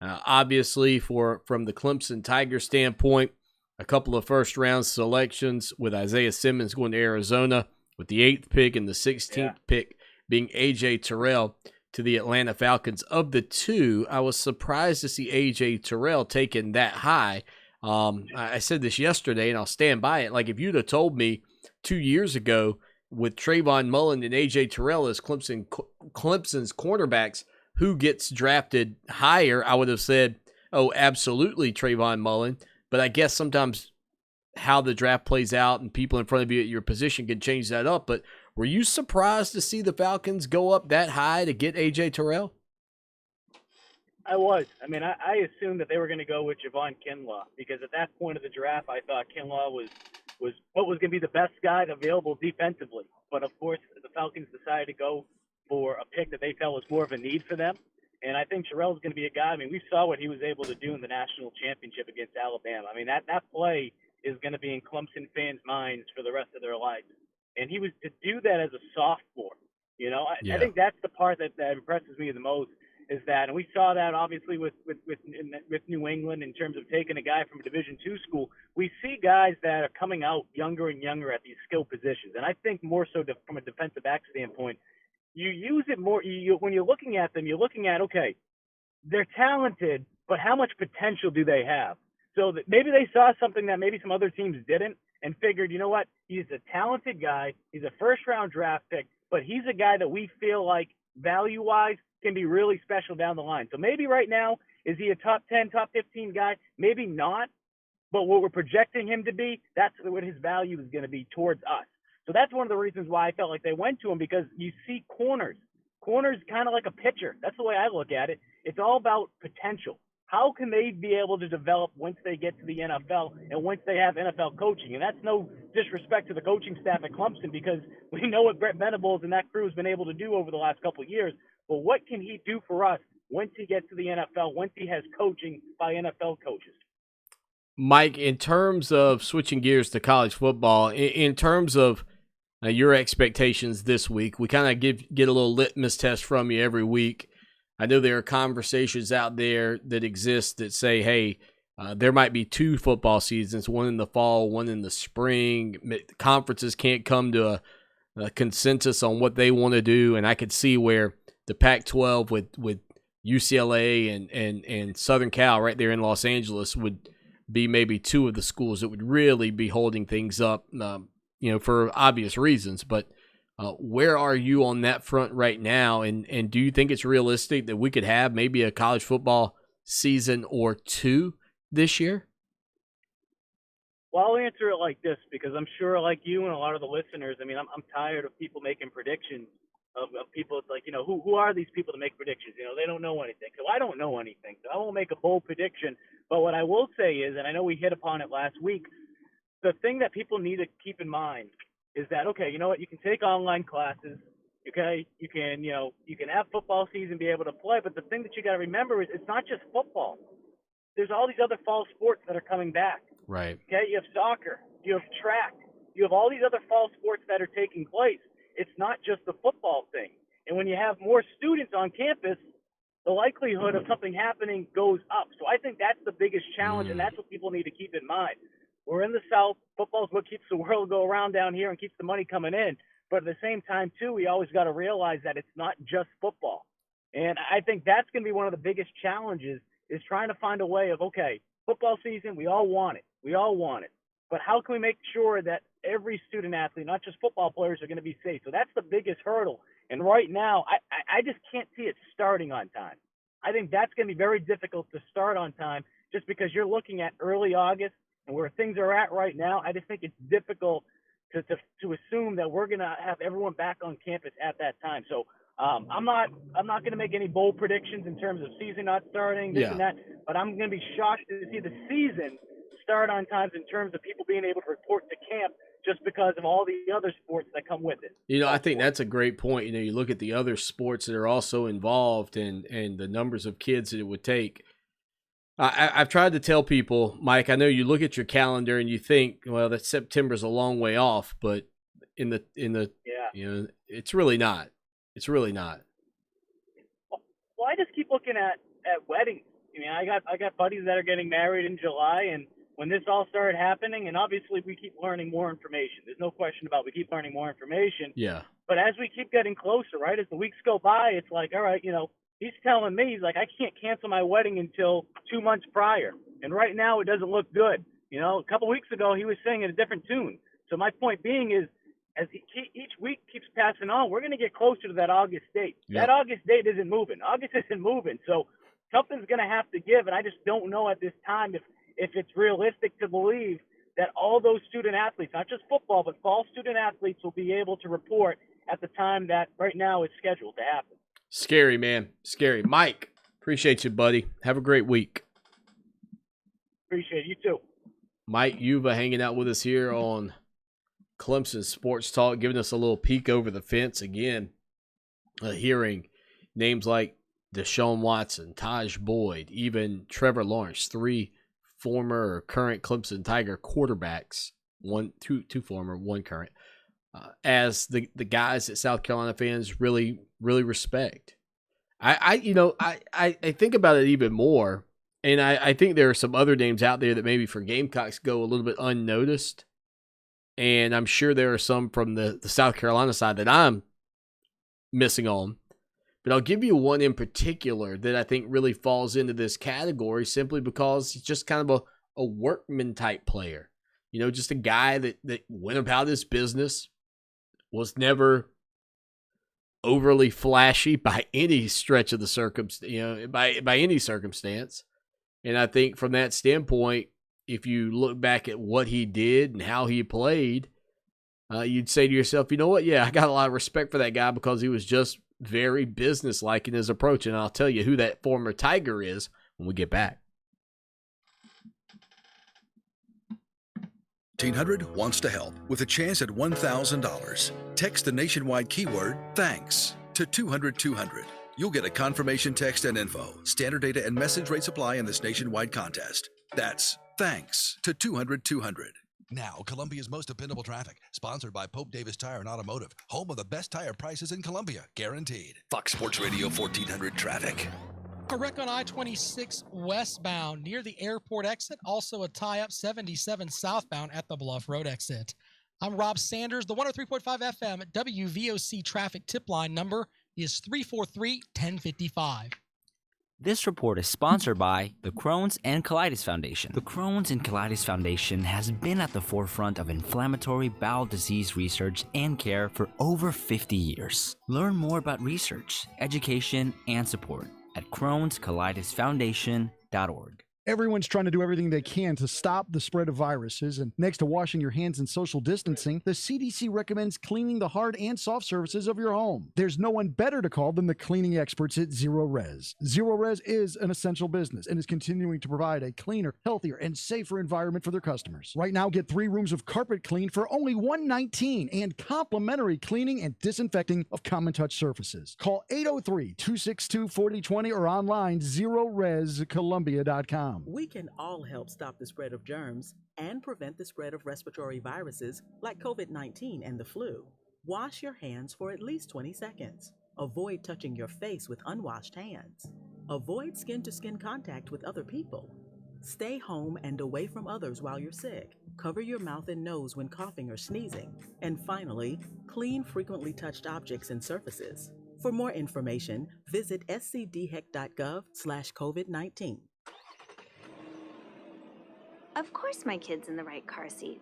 Obviously, from the Clemson Tiger standpoint, a couple of first-round selections with Isaiah Simmons going to Arizona with the 8th pick and the 16th pick being A.J. Terrell to the Atlanta Falcons. Of the two, I was surprised to see A.J. Terrell taken that high. I said this yesterday, and I'll stand by it. Like, if you'd have told me 2 years ago with Trayvon Mullen and A.J. Terrell as Clemson's cornerbacks, who gets drafted higher, I would have said, oh, absolutely Trayvon Mullen. But I guess sometimes how the draft plays out and people in front of you at your position can change that up. But were you surprised to see the Falcons go up that high to get A.J. Terrell? I was. I mean, I assumed that they were going to go with Javon Kinlaw because at that point of the draft, I thought Kinlaw was what was going to be the best guy available defensively. But, of course, the Falcons decided to go for a pick that they felt was more of a need for them. And I think Terrell's going to be a guy. I mean, we saw what he was able to do in the national championship against Alabama. I mean, that play is going to be in Clemson fans' minds for the rest of their lives. And he was to do that as a sophomore. You know, I think that's the part that impresses me the most is that, and we saw that obviously with New England in terms of taking a guy from a Division II school. We see guys that are coming out younger and younger at these skill positions. And I think more so from a defensive back standpoint, you use it more when you're looking at them, you're looking at, okay, they're talented, but how much potential do they have? So that maybe they saw something that maybe some other teams didn't and figured, you know what, he's a talented guy, he's a first-round draft pick, but he's a guy that we feel like value-wise can be really special down the line. So maybe right now, is he a top 10, top 15 guy? Maybe not, but what we're projecting him to be, that's what his value is going to be towards us. So that's one of the reasons why I felt like they went to him, because you see corners. Corners kind of like a pitcher. That's the way I look at it. It's all about potential. How can they be able to develop once they get to the NFL and once they have NFL coaching? And that's no disrespect to the coaching staff at Clemson, because we know what Brett Venables and that crew has been able to do over the last couple of years. But what can he do for us once he gets to the NFL, once he has coaching by NFL coaches? Mike, in terms of switching gears to college football, in terms of your expectations this week, we kind of get a little litmus test from you every week. I know there are conversations out there that exist that say, hey, there might be 2 football seasons, one in the fall, one in the spring. Conferences can't come to a consensus on what they want to do, and I could see where the Pac-12 with UCLA and Southern Cal right there in Los Angeles would be maybe 2 of the schools that would really be holding things up, for obvious reasons. But where are you on that front right now? And do you think it's realistic that we could have maybe a college football season or 2 this year? Well, I'll answer it like this, because I'm sure, like you and a lot of the listeners, I mean, I'm tired of people making predictions of people. It's like, who are these people to make predictions? They don't know anything. So I don't know anything. So I won't make a bold prediction. But what I will say is, and I know we hit upon it last week, the thing that people need to keep in mind is that, okay, you know what, you can take online classes, okay, you can have football season, be able to play, but the thing that you got to remember is it's not just football. There's all these other fall sports that are coming back. Right. Okay, you have soccer, you have track, you have all these other fall sports that are taking place. It's not just the football thing. And when you have more students on campus, the likelihood of something happening goes up. So I think that's the biggest challenge, and that's what people need to keep in mind. We're in the South. Football is what keeps the world go around down here and keeps the money coming in. But at the same time, too, we always got to realize that it's not just football. And I think that's going to be one of the biggest challenges, is trying to find a way of, okay, football season, we all want it. We all want it. But how can we make sure that every student athlete, not just football players, are going to be safe? So that's the biggest hurdle. And right now, I just can't see it starting on time. I think that's going to be very difficult to start on time, just because you're looking at early August, and where things are at right now, I just think it's difficult to assume that we're going to have everyone back on campus at that time. So I'm not going to make any bold predictions in terms of season not starting, this and that, but I'm going to be shocked to see the season start on time in terms of people being able to report to camp, just because of all the other sports that come with it. I think that's a great point. You look at the other sports that are also involved and the numbers of kids that it would take. I've tried to tell people, Mike, I know you look at your calendar and you think, well, that September's a long way off, but in the Yeah. it's really not. It's really not. Well, I just keep looking at weddings. I mean, I got buddies that are getting married in July, and when this all started happening, and obviously we keep learning more information. There's no question about we keep learning more information. Yeah. But as we keep getting closer, right, as the weeks go by, it's like, all right, he's telling me, he's like, I can't cancel my wedding until 2 months prior. And right now it doesn't look good. A couple weeks ago he was singing a different tune. So my point being is, as each week keeps passing on, we're going to get closer to that August date. Yep. That August date isn't moving. August isn't moving. So something's going to have to give, and I just don't know at this time if it's realistic to believe that all those student athletes, not just football, but fall student athletes, will be able to report at the time that right now is scheduled to happen. Scary, man. Scary. Mike, appreciate you, buddy. Have a great week. Appreciate it. You too. Mike Yuva hanging out with us here on Clemson Sports Talk, giving us a little peek over the fence again, hearing names like Deshaun Watson, Taj Boyd, even Trevor Lawrence, 3 former or current Clemson Tiger quarterbacks, two former, 1 current, as the guys that South Carolina fans really, really respect. I think about it even more, and I think there are some other names out there that maybe for Gamecocks go a little bit unnoticed, and I'm sure there are some from the South Carolina side that I'm missing on. But I'll give you one in particular that I think really falls into this category simply because he's just kind of a workman type player. Just a guy that went about his business, was never overly flashy by any stretch of the circumstance, by any circumstance. And I think from that standpoint, if you look back at what he did and how he played, you'd say to yourself, you know what? Yeah, I got a lot of respect for that guy because he was just very businesslike in his approach. And I'll tell you who that former Tiger is when we get back. 1-800 wants to help with a chance at $1,000. Text the nationwide keyword THANKS to 200-200. You'll get a confirmation text and info, standard data and message rate supply in this nationwide contest. That's THANKS to 200-200. Now, Columbia's most dependable traffic, sponsored by Pope Davis Tire and Automotive, home of the best tire prices in Columbia, guaranteed. Fox Sports Radio 1400 traffic. A wreck on I-26 westbound near the airport exit. Also a tie-up 77 southbound at the Bluff Road exit. I'm Rob Sanders. The 103.5 FM WVOC traffic tip line number is 343-1055. This report is sponsored by the Crohn's and Colitis Foundation. The Crohn's and Colitis Foundation has been at the forefront of inflammatory bowel disease research and care for over 50 years. Learn more about research, education, and support at Crohn'sColitisFoundation.org. Everyone's trying to do everything they can to stop the spread of viruses, and next to washing your hands and social distancing, the CDC recommends cleaning the hard and soft surfaces of your home. There's no one better to call than the cleaning experts at Zero Res. Zero Res is an essential business and is continuing to provide a cleaner, healthier, and safer environment for their customers. Right now, get 3 rooms of carpet clean for only $119 and complimentary cleaning and disinfecting of common touch surfaces. Call 803-262-4020 or online ZeroResColumbia.com. We can all help stop the spread of germs and prevent the spread of respiratory viruses like COVID-19 and the flu. Wash your hands for at least 20 seconds. Avoid touching your face with unwashed hands. Avoid skin-to-skin contact with other people. Stay home and away from others while you're sick. Cover your mouth and nose when coughing or sneezing. And finally, clean frequently touched objects and surfaces. For more information, visit scdhec.gov/COVID-19. Of course my kid's in the right car seat.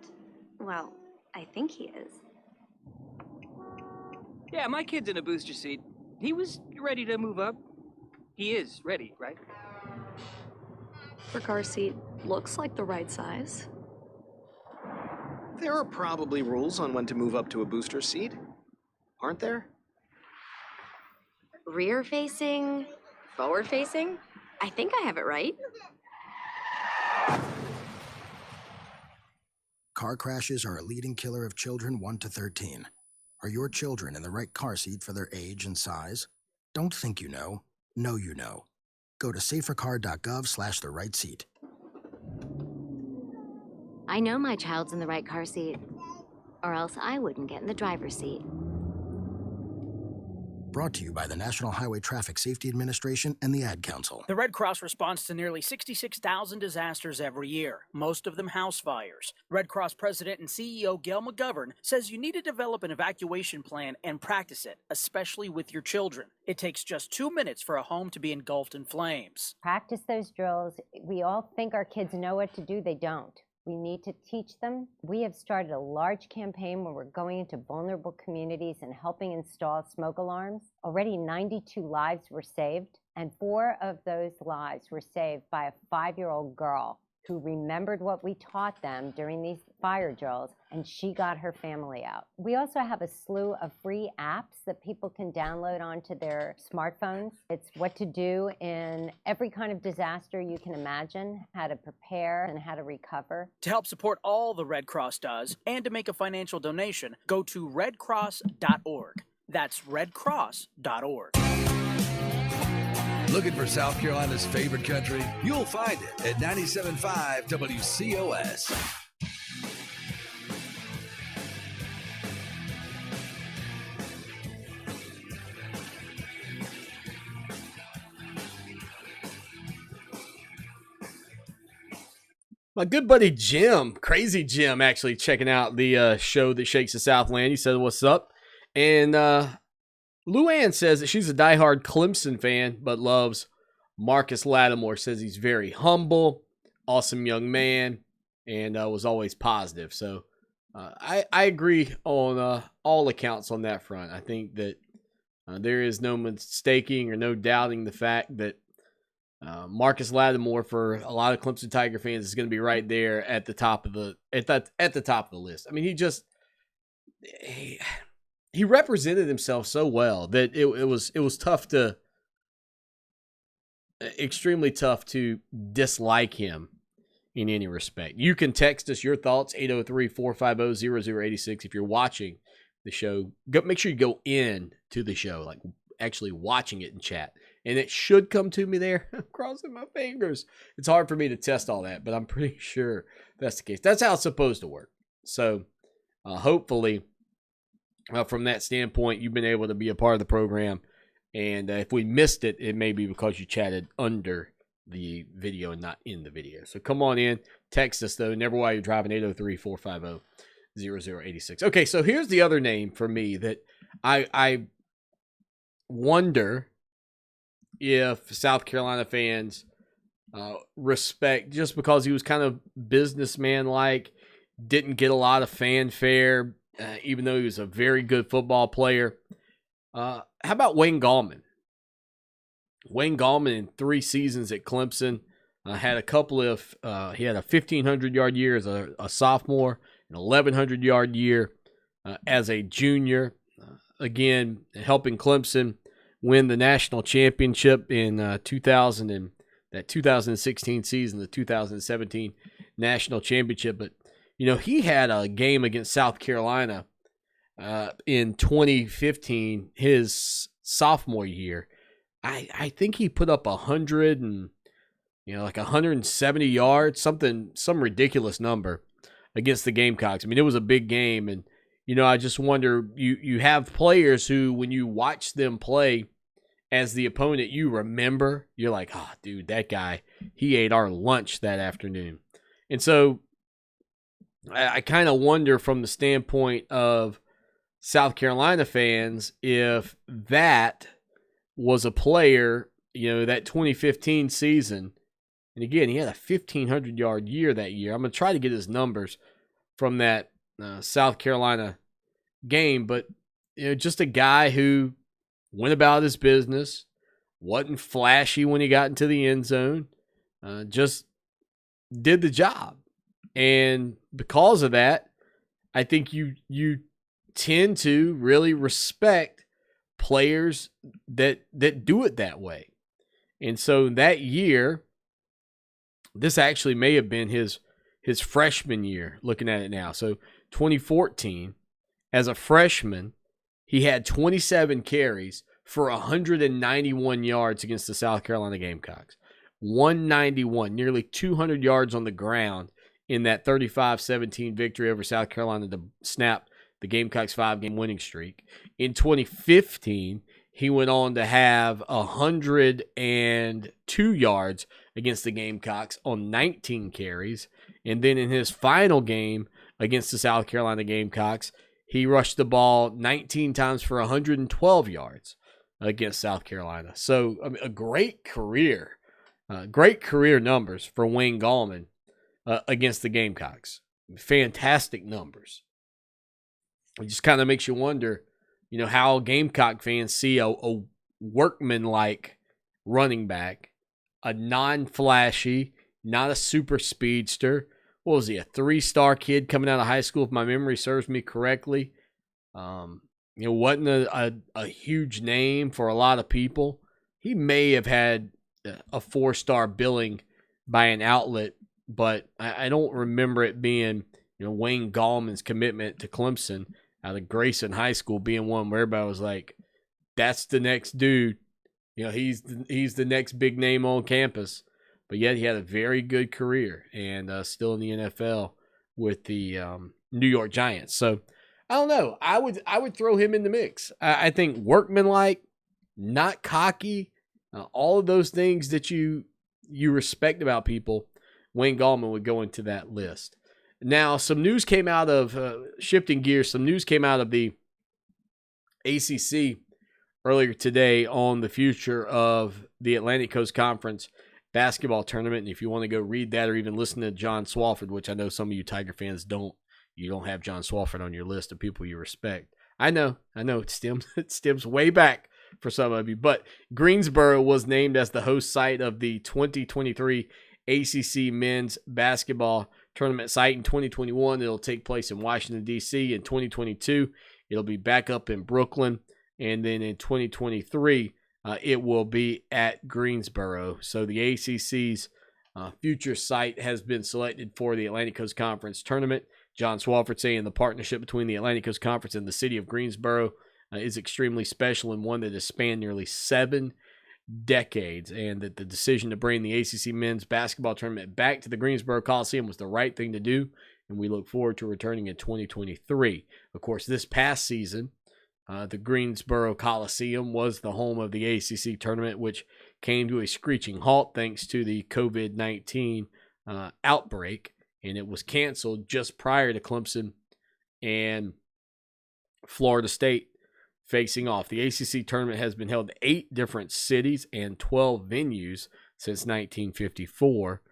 Well, I think he is. Yeah, my kid's in a booster seat. He was ready to move up. He is ready, right? Her car seat looks like the right size. There are probably rules on when to move up to a booster seat, aren't there? Rear facing, forward facing? I think I have it right. Car crashes are a leading killer of children 1 to 13. Are your children in the right car seat for their age and size? Don't think you know. Know you know. Go to safercar.gov/the-right-seat. I know my child's in the right car seat. or else I wouldn't get in the driver's seat. Brought to you by the National Highway Traffic Safety Administration and the Ad Council. The Red Cross responds to nearly 66,000 disasters every year, most of them house fires. Red Cross President and CEO Gail McGovern says you need to develop an evacuation plan and practice it, especially with your children. It takes just 2 minutes for a home to be engulfed in flames. Practice those drills. We all think our kids know what to do. They don't. We need to teach them. We have started a large campaign where we're going into vulnerable communities and helping install smoke alarms. Already 92 lives were saved, and 4 of those lives were saved by a 5-year-old girl who remembered what we taught them during these fire drills, and she got her family out. We also have a slew of free apps that people can download onto their smartphones. It's what to do in every kind of disaster you can imagine, how to prepare and how to recover. To help support all the Red Cross does and to make a financial donation, go to redcross.org. That's redcross.org. Looking for South Carolina's favorite country? You'll find it at 97.5 WCOS. My good buddy Jim, Crazy Jim, actually checking out the show that shakes the Southland. He said, "What's up?" And Luann says that she's a diehard Clemson fan, but loves Marcus Lattimore. Says he's very humble, awesome young man, and was always positive. So I agree on all accounts on that front. I think that there is no mistaking or no doubting the fact that Marcus Lattimore, for a lot of Clemson Tiger fans, is going to be right there at the top of the at the top of the list. I mean, he represented himself so well that it was tough to, extremely tough to dislike him in any respect. You can text us your thoughts, 803-450-0086. If you're watching the show, make sure you go in to the show, like actually watching it in chat. And it should come to me there. I'm crossing my fingers. It's hard for me to test all that, but I'm pretty sure that's the case. That's how it's supposed to work. So hopefully, from that standpoint, you've been able to be a part of the program. And if we missed it, it may be because you chatted under the video and not in the video. So come on in. Text us, though. Never while you're driving, 803-450-0086. Okay, so here's the other name for me that I wonder if South Carolina fans respect, just because he was kind of businessman-like, didn't get a lot of fanfare, even though he was a very good football player. How about Wayne Gallman? Wayne Gallman in 3 seasons at Clemson had a couple of, he had a 1,500-yard year as a sophomore, an 1,100-yard year as a junior. Again, helping Clemson win the national championship in 2016 season, the 2017 national championship. But, he had a game against South Carolina in 2015, his sophomore year. I think he put up 100 and, like 170 yards, some ridiculous number against the Gamecocks. I mean, it was a big game. And, I just wonder, you have players who, when you watch them play as the opponent, you remember, you're like, oh, dude, that guy, he ate our lunch that afternoon. And so I kind of wonder, from the standpoint of South Carolina fans, if that was a player, that 2015 season. And again, he had a 1,500-yard year that year. I'm going to try to get his numbers from that South Carolina game. But, just a guy who went about his business, wasn't flashy when he got into the end zone, just did the job. And because of that, I think you tend to really respect players that do it that way. And so that year, this actually may have been his freshman year, looking at it now. So 2014, as a freshman, he had 27 carries for 191 yards against the South Carolina Gamecocks. 191, nearly 200 yards on the ground in that 35-17 victory over South Carolina to snap the Gamecocks' 5-game winning streak. In 2015, he went on to have 102 yards against the Gamecocks on 19 carries. And then in his final game against the South Carolina Gamecocks, he rushed the ball 19 times for 112 yards against South Carolina. So a great career numbers for Wayne Gallman against the Gamecocks. Fantastic numbers. It just kind of makes you wonder, how Gamecock fans see a workman-like running back, a non-flashy, not a super speedster. What was he, a 3-star kid coming out of high school, if my memory serves me correctly? Wasn't a huge name for a lot of people. He may have had a 4-star billing by an outlet, but I don't remember it being, Wayne Gallman's commitment to Clemson out of Grayson High School being one where everybody was like, that's the next dude. He's the next big name on campus. But yet he had a very good career and still in the NFL with the New York Giants. So I don't know. I would throw him in the mix. I think workmanlike, not cocky, all of those things that you respect about people, Wayne Gallman would go into that list. Now, some news came out of, shifting gears, some news came out of the ACC earlier today on the future of the Atlantic Coast Conference basketball tournament. And if you want to go read that or even listen to John Swofford, which I know some of you Tiger fans you don't have John Swofford on your list of people you respect. I know it stems way back for some of you, but Greensboro was named as the host site of the 2023 ACC men's basketball tournament site. In 2021, it'll take place in Washington, D.C. In 2022, it'll be back up in Brooklyn. And then in 2023, it will be at Greensboro. So the ACC's future site has been selected for the Atlantic Coast Conference tournament. John Swofford saying the partnership between the Atlantic Coast Conference and the city of Greensboro is extremely special and one that has spanned nearly 7 decades, and that the decision to bring the ACC men's basketball tournament back to the Greensboro Coliseum was the right thing to do, and we look forward to returning in 2023. Of course, this past season, the Greensboro Coliseum was the home of the ACC tournament, which came to a screeching halt thanks to the COVID-19 outbreak, and it was canceled just prior to Clemson and Florida State facing off. The ACC tournament has been held in 8 different cities and 12 venues since 1954.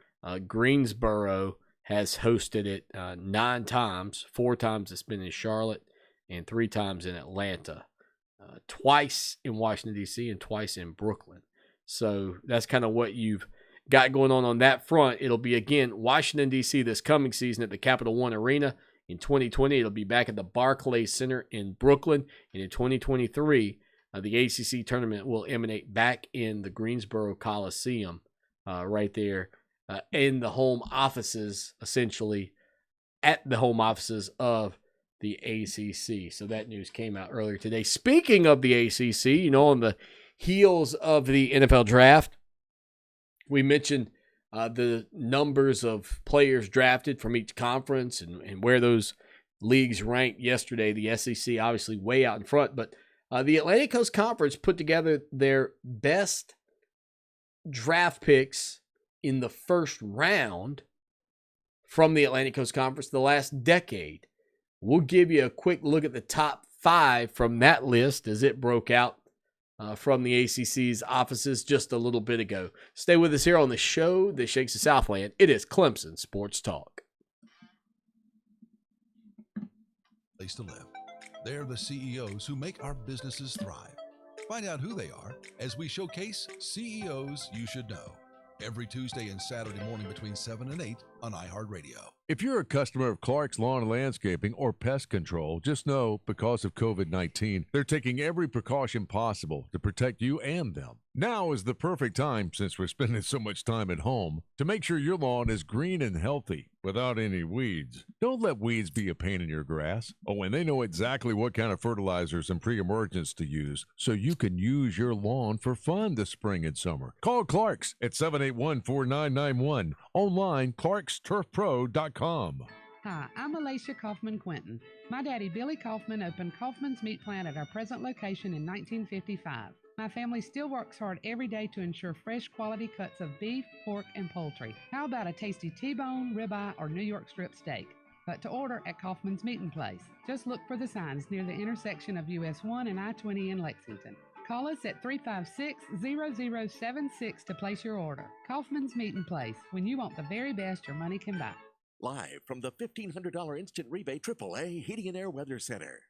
Greensboro has hosted it 9 times. 4 times it's been in Charlotte and 3 times in Atlanta. Twice in Washington, D.C. and twice in Brooklyn. So that's kind of what you've got going on that front. It'll be, again, Washington, D.C. this coming season at the Capital One Arena. In 2020, it'll be back at the Barclays Center in Brooklyn. And in 2023, the ACC tournament will emanate back in the Greensboro Coliseum right there in the home offices, essentially at the home offices of the ACC. So that news came out earlier today. Speaking of the ACC, on the heels of the NFL draft, we mentioned the numbers of players drafted from each conference and where those leagues ranked yesterday. The SEC obviously way out in front, but the Atlantic Coast Conference put together their best draft picks in the first round from the Atlantic Coast Conference the last decade. We'll give you a quick look at the top 5 from that list as it broke out from the ACC's offices just a little bit ago. Stay with us here on the show that shakes the Southland. It is Clemson Sports Talk. Place to live. They're the CEOs who make our businesses thrive. Find out who they are as we showcase CEOs you should know. Every Tuesday and Saturday morning between 7 and 8 on iHeartRadio. If you're a customer of Clark's Lawn and Landscaping or Pest Control, just know because of COVID-19, they're taking every precaution possible to protect you and them. Now is the perfect time, since we're spending so much time at home, to make sure your lawn is green and healthy without any weeds. Don't let weeds be a pain in your grass. Oh, and they know exactly what kind of fertilizers and pre-emergents to use, so you can use your lawn for fun this spring and summer. Call Clark's at 781-4991. Online, clarksturfpro.com. Hi, I'm Alicia Kaufman-Quinton. My daddy, Billy Kaufman, opened Kaufman's Meat Plant at our present location in 1955. My family still works hard every day to ensure fresh quality cuts of beef, pork, and poultry. How about a tasty T-bone, ribeye, or New York strip steak? But to order at Kaufman's Meat Place. Just look for the signs near the intersection of US 1 and I-20 in Lexington. Call us at 356-0076 to place your order. Kaufman's Meat Place, when you want the very best your money can buy. Live from the $1,500 instant rebate AAA Heating and Air Weather Center.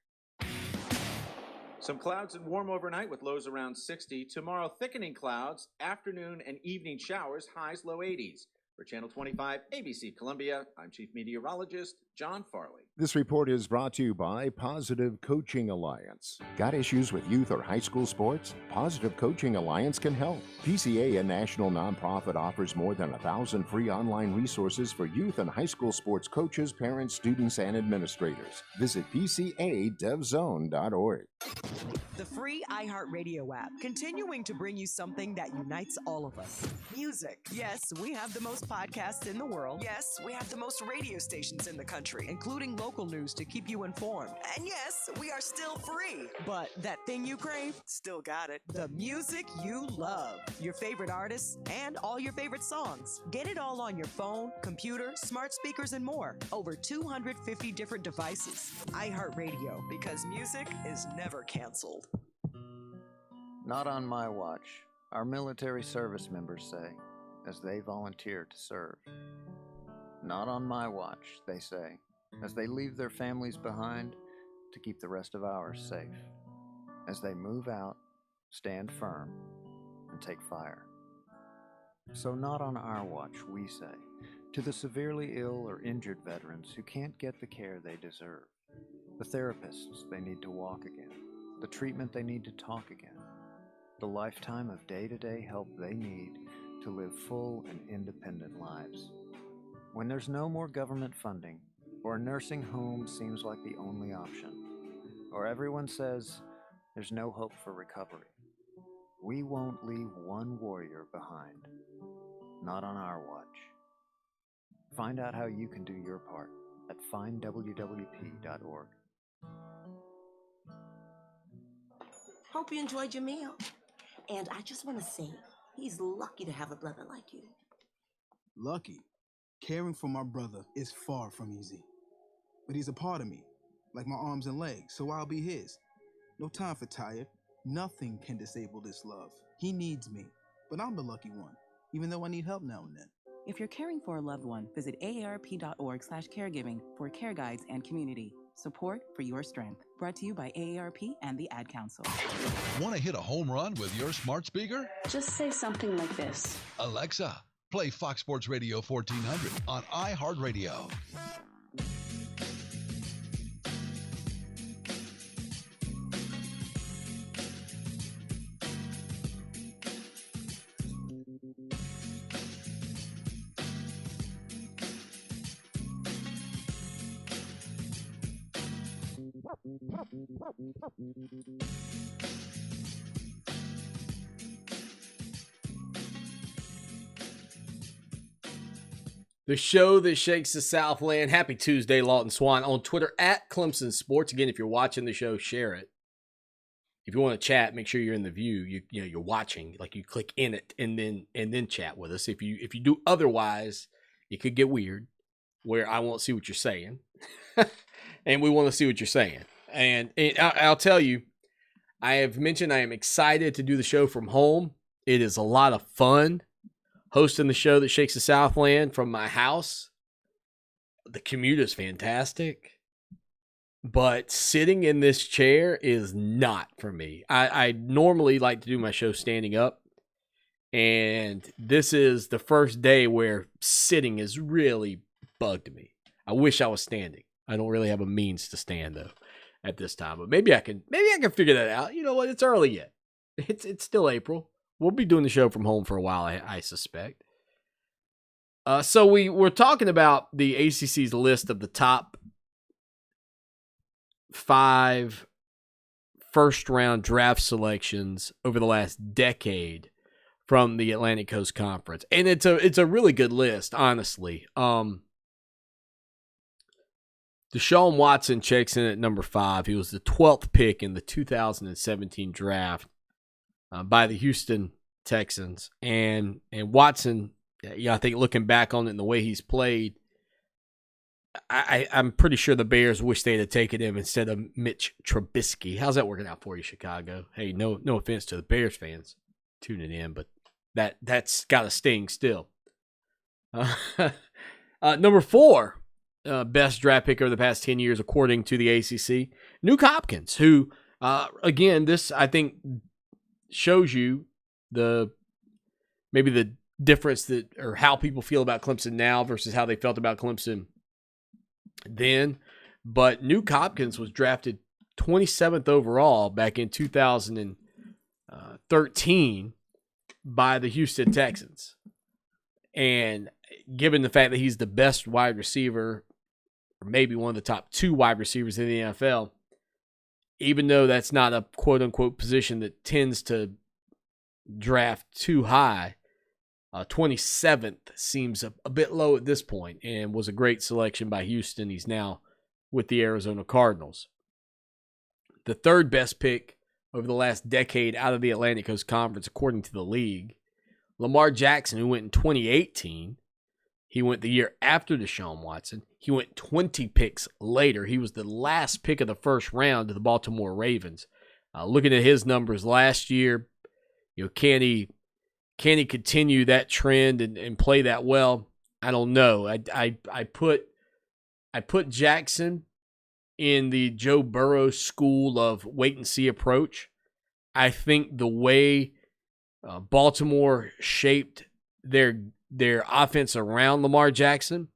Some clouds and warm overnight with lows around 60. Tomorrow, thickening clouds, afternoon and evening showers, highs low 80s. For Channel 25 ABC Columbia, I'm Chief Meteorologist John Farley. This report is brought to you by Positive Coaching Alliance. Got issues with youth or high school sports? Positive Coaching Alliance can help. PCA, a national nonprofit, offers more than 1,000 free online resources for youth and high school sports coaches, parents, students, and administrators. Visit PCADevZone.org. The free iHeart Radio app, continuing to bring you something that unites all of us. Music. Yes, we have the most podcasts in the world. Yes, we have the most radio stations in the country, including local news to keep you informed. And yes, we are still free. But that thing you crave, still got it. The music you love, your favorite artists, and all your favorite songs. Get it all on your phone, computer, smart speakers, and more. Over 250 different devices. iHeartRadio, because music is never canceled. Not on my watch, our military service members say, as they volunteer to serve. Not on my watch, they say, as they leave their families behind to keep the rest of ours safe. As they move out, stand firm, and take fire. So not on our watch, we say, to the severely ill or injured veterans who can't get the care they deserve, the therapists they need to walk again, the treatment they need to talk again, the lifetime of day-to-day help they need to live full and independent lives. When there's no more government funding, or a nursing home seems like the only option, or everyone says there's no hope for recovery, we won't leave one warrior behind. Not on our watch. Find out how you can do your part at findwwp.org. Hope you enjoyed your meal. And I just want to say, he's lucky to have a brother like you. Lucky? Caring for my brother is far from easy. But he's a part of me, like my arms and legs, so I'll be his. No time for tired. Nothing can disable this love. He needs me, but I'm the lucky one, even though I need help now and then. If you're caring for a loved one, visit aarp.org/caregiving for care guides and community support for your strength. Brought to you by AARP and the Ad Council. Want to hit a home run with your smart speaker? Just say something like this. Alexa, play Fox Sports Radio 1400 on iHeartRadio. The show that shakes the Southland. Happy Tuesday, Lawton Swan. On Twitter at Clemson Sports. Again, if you're watching the show, share it. If you want to chat, make sure you're in the view. You're watching. Like you click in it and then chat with us. If you do otherwise, it could get weird, where I won't see what you're saying, and we want to see what you're saying. And I'll tell you, I have mentioned I am excited to do the show from home. It is a lot of fun. Hosting the show that shakes the Southland from my house. The commute is fantastic. But sitting in this chair is not for me. I normally like to do my show standing up. And this is the first day where sitting has really bugged me. I wish I was standing. I don't really have a means to stand, though, at this time. But maybe I can figure that out. You know what? It's early yet. It's still April. We'll be doing the show from home for a while, I suspect. So we're talking about the ACC's list of the top 5 first-round draft selections over the last decade from the Atlantic Coast Conference, and it's a really good list, honestly. Deshaun Watson checks in at number 5. He was the 12th pick in the 2017 draft by the Houston Texans. And Watson, I think looking back on it and the way he's played, I'm pretty sure the Bears wish they'd have taken him instead of Mitch Trubisky. How's that working out for you, Chicago? Hey, no offense to the Bears fans tuning in, but that's got to sting still. Number 4, best draft pick over the past 10 years, according to the ACC, Nuke Hopkins, who, again, this I think shows you maybe the difference or how people feel about Clemson now versus how they felt about Clemson then. But Nuke Hopkins was drafted 27th overall back in 2013 by the Houston Texans. And given the fact that he's the best wide receiver, or maybe one of the top 2 wide receivers in the NFL, even though that's not a quote-unquote position that tends to draft too high, 27th seems a bit low at this point and was a great selection by Houston. He's now with the Arizona Cardinals. The 3rd best pick over the last decade out of the Atlantic Coast Conference, according to the league, Lamar Jackson, who went in 2018. He went the year after Deshaun Watson. He went 20 picks later. He was the last pick of the first round to the Baltimore Ravens. Looking at his numbers last year, can he continue that trend and play that well? I don't know. I put Jackson in the Joe Burrow school of wait and see approach. I think the way Baltimore shaped their offense around Lamar Jackson,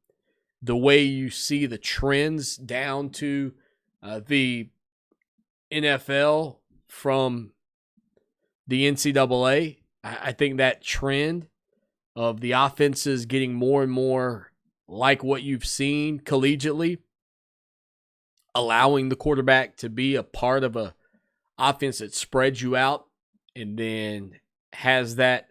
the way you see the trends down to the NFL from the NCAA, I think that trend of the offenses getting more and more like what you've seen collegiately, allowing the quarterback to be a part of a offense that spreads you out and then has that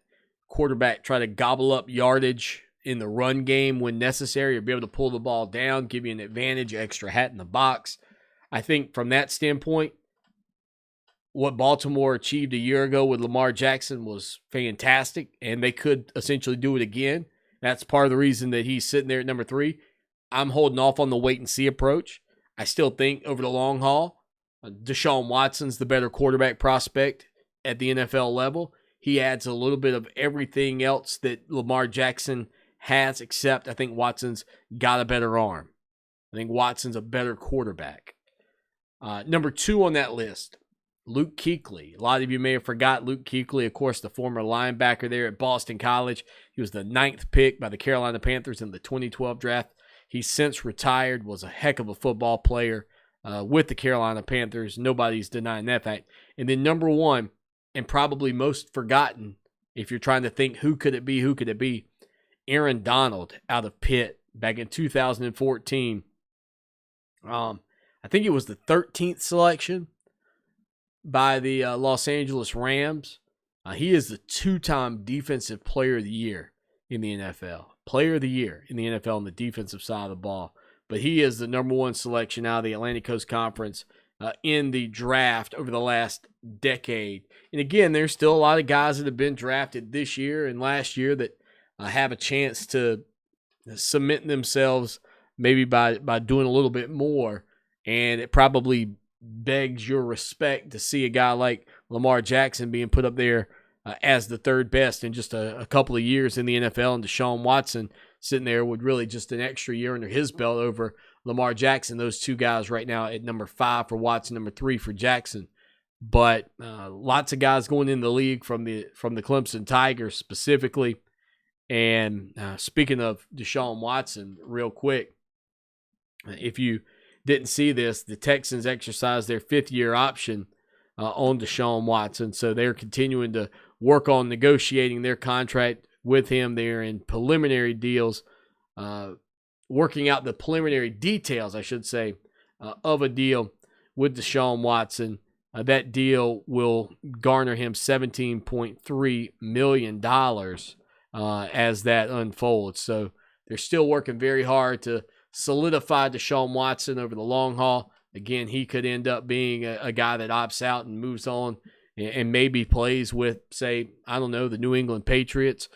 quarterback try to gobble up yardage in the run game when necessary or be able to pull the ball down, give you an advantage, extra hat in the box. I think from that standpoint, what Baltimore achieved a year ago with Lamar Jackson was fantastic, and they could essentially do it again. That's part of the reason that he's sitting there at number 3. I'm holding off on the wait-and-see approach. I still think over the long haul, Deshaun Watson's the better quarterback prospect at the NFL level. He adds a little bit of everything else that Lamar Jackson has, except I think Watson's got a better arm. I think Watson's a better quarterback. Number 2 on that list, Luke Kuechly. A lot of you may have forgot Luke Kuechly, of course, the former linebacker there at Boston College. He was the 9th pick by the Carolina Panthers in the 2012 draft. He's since retired, was a heck of a football player with the Carolina Panthers. Nobody's denying that fact. And then number 1, and probably most forgotten, if you're trying to think who could it be, Aaron Donald out of Pitt back in 2014. I think it was the 13th selection by the Los Angeles Rams. He is the 2-time Defensive Player of the Year in the NFL. Player of the Year in the NFL on the defensive side of the ball. But he is the number 1 selection out of the Atlantic Coast Conference in the draft over the last decade. And again, there's still a lot of guys that have been drafted this year and last year that have a chance to cement themselves maybe by doing a little bit more. And it probably begs your respect to see a guy like Lamar Jackson being put up there as the 3rd best in just a couple of years in the NFL, and Deshaun Watson sitting there with really just an extra year under his belt over Lamar Jackson. Those 2 guys right now at number 5 for Watson, number 3 for Jackson. But lots of guys going in the league from the Clemson Tigers specifically. And speaking of Deshaun Watson, real quick, if you didn't see this, the Texans exercised their 5th-year option on Deshaun Watson. So they're continuing to work on negotiating their contract with him. They're in preliminary deals, working out the preliminary details, I should say, of a deal with Deshaun Watson. That deal will garner him $17.3 million as that unfolds. So they're still working very hard to solidify Deshaun Watson over the long haul. Again, he could end up being a guy that opts out and moves on and maybe plays with, say, I don't know, the New England Patriots.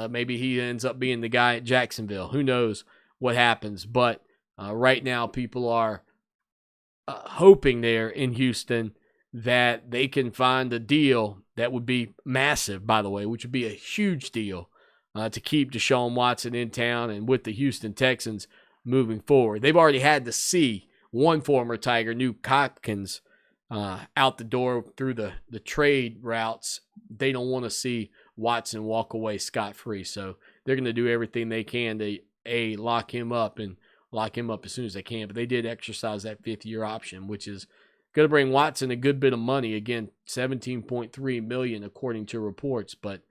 Maybe he ends up being the guy at Jacksonville. Who knows what happens? But right now, people are hoping there in Houston that they can find a deal that would be massive, by the way, which would be a huge deal to keep Deshaun Watson in town and with the Houston Texans moving forward. They've already had to see one former Tiger, Newt Hopkins, out the door through the trade routes. They don't want to see Watson walk away scot-free. So they're going to do everything they can to, lock him up as soon as they can. But they did exercise that fifth-year option, which is going to bring Watson a good bit of money. Again, $17.3 million according to reports. But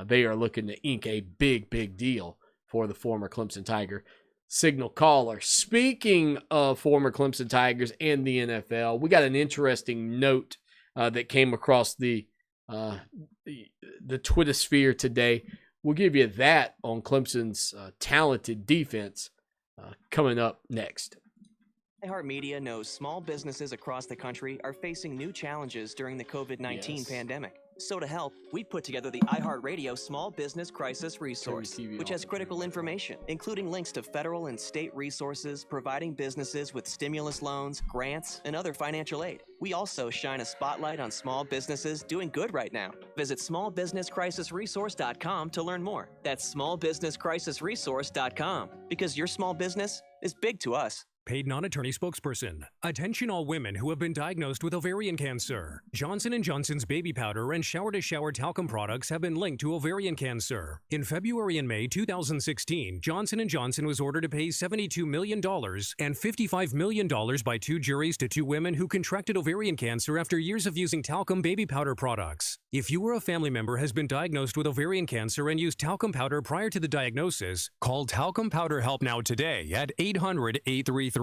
they are looking to ink a big, big deal for the former Clemson Tiger. Signal caller. Speaking of former Clemson Tigers and the NFL, we got an interesting note that came across the Twitter sphere today. We'll give you that on Clemson's talented defense coming up next. iHeart Media knows small businesses across the country are facing new challenges during the COVID-19 pandemic. So to help, we put together the iHeart Radio Small Business Crisis Resource, which has critical information, including links to federal and state resources providing businesses with stimulus loans, grants, and other financial aid. We also shine a spotlight on small businesses doing good right now. Visit smallbusinesscrisisresource.com to learn more. That's smallbusinesscrisisresource.com, because your small business is big to us. Paid non-attorney spokesperson. Attention all women who have been diagnosed with ovarian cancer. Johnson & Johnson's baby powder and shower-to-shower talcum products have been linked to ovarian cancer. In February and May 2016, Johnson & Johnson was ordered to pay $72 million and $55 million by two juries to two women who contracted ovarian cancer after years of using talcum baby powder products. If you or a family member has been diagnosed with ovarian cancer and used talcum powder prior to the diagnosis, call Talcum Powder Help Now today at 800-833-0112.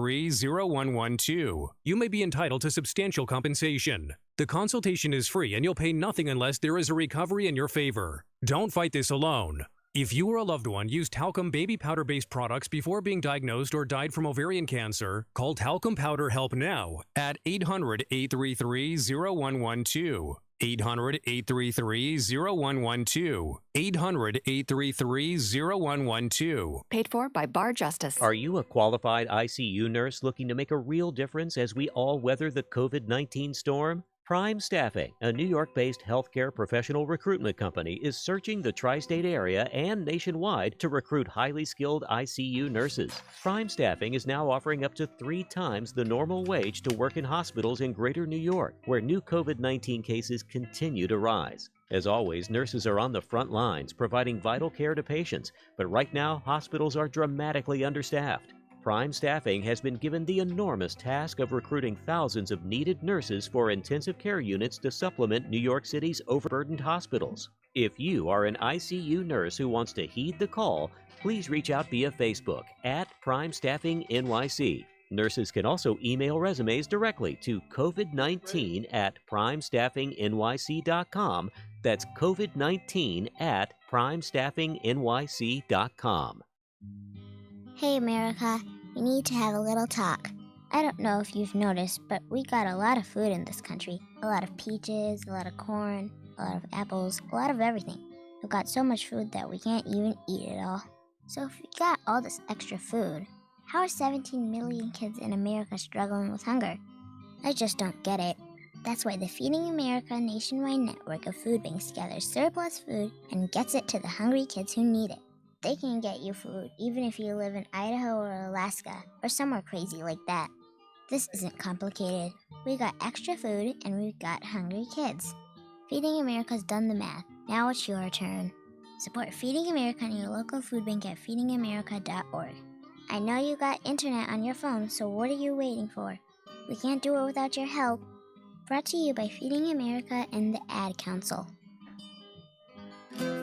You may be entitled to substantial compensation. The consultation is free and you'll pay nothing unless there is a recovery in your favor. Don't fight this alone. If you or a loved one used talcum baby powder-based products before being diagnosed or died from ovarian cancer, call Talcum Powder Help Now at 800-833-0112. 800-833-0112. 800-833-0112. Paid for by Bar Justice. Are you a qualified ICU nurse looking to make a real difference as we all weather the COVID-19 storm? Prime Staffing, a New York-based healthcare professional recruitment company, is searching the tri-state area and nationwide to recruit highly skilled ICU nurses. Prime Staffing is now offering up to 3 times the normal wage to work in hospitals in Greater New York, where new COVID-19 cases continue to rise. As always, nurses are on the front lines, providing vital care to patients, but right now, hospitals are dramatically understaffed. Prime Staffing has been given the enormous task of recruiting thousands of needed nurses for intensive care units to supplement New York City's overburdened hospitals. If you are an ICU nurse who wants to heed the call, please reach out via Facebook at Prime Staffing NYC. Nurses can also email resumes directly to COVID-19 at primestaffingnyc.com. That's COVID-19 at primestaffingnyc.com. Hey America, we need to have a little talk. I don't know if you've noticed, but we got a lot of food in this country. A lot of peaches, a lot of corn, a lot of apples, a lot of everything. We've got so much food that we can't even eat it all. So if we got all this extra food, how are 17 million kids in America struggling with hunger? I just don't get it. That's why the Feeding America nationwide network of food banks gathers surplus food and gets it to the hungry kids who need it. They can get you food even if you live in Idaho or Alaska or somewhere crazy like that. This isn't complicated. We got extra food and we've got hungry kids. Feeding America's done the math. Now it's your turn. Support Feeding America and your local food bank at feedingamerica.org. I know you got internet on your phone, so what are you waiting for? We can't do it without your help. Brought to you by Feeding America and the Ad Council.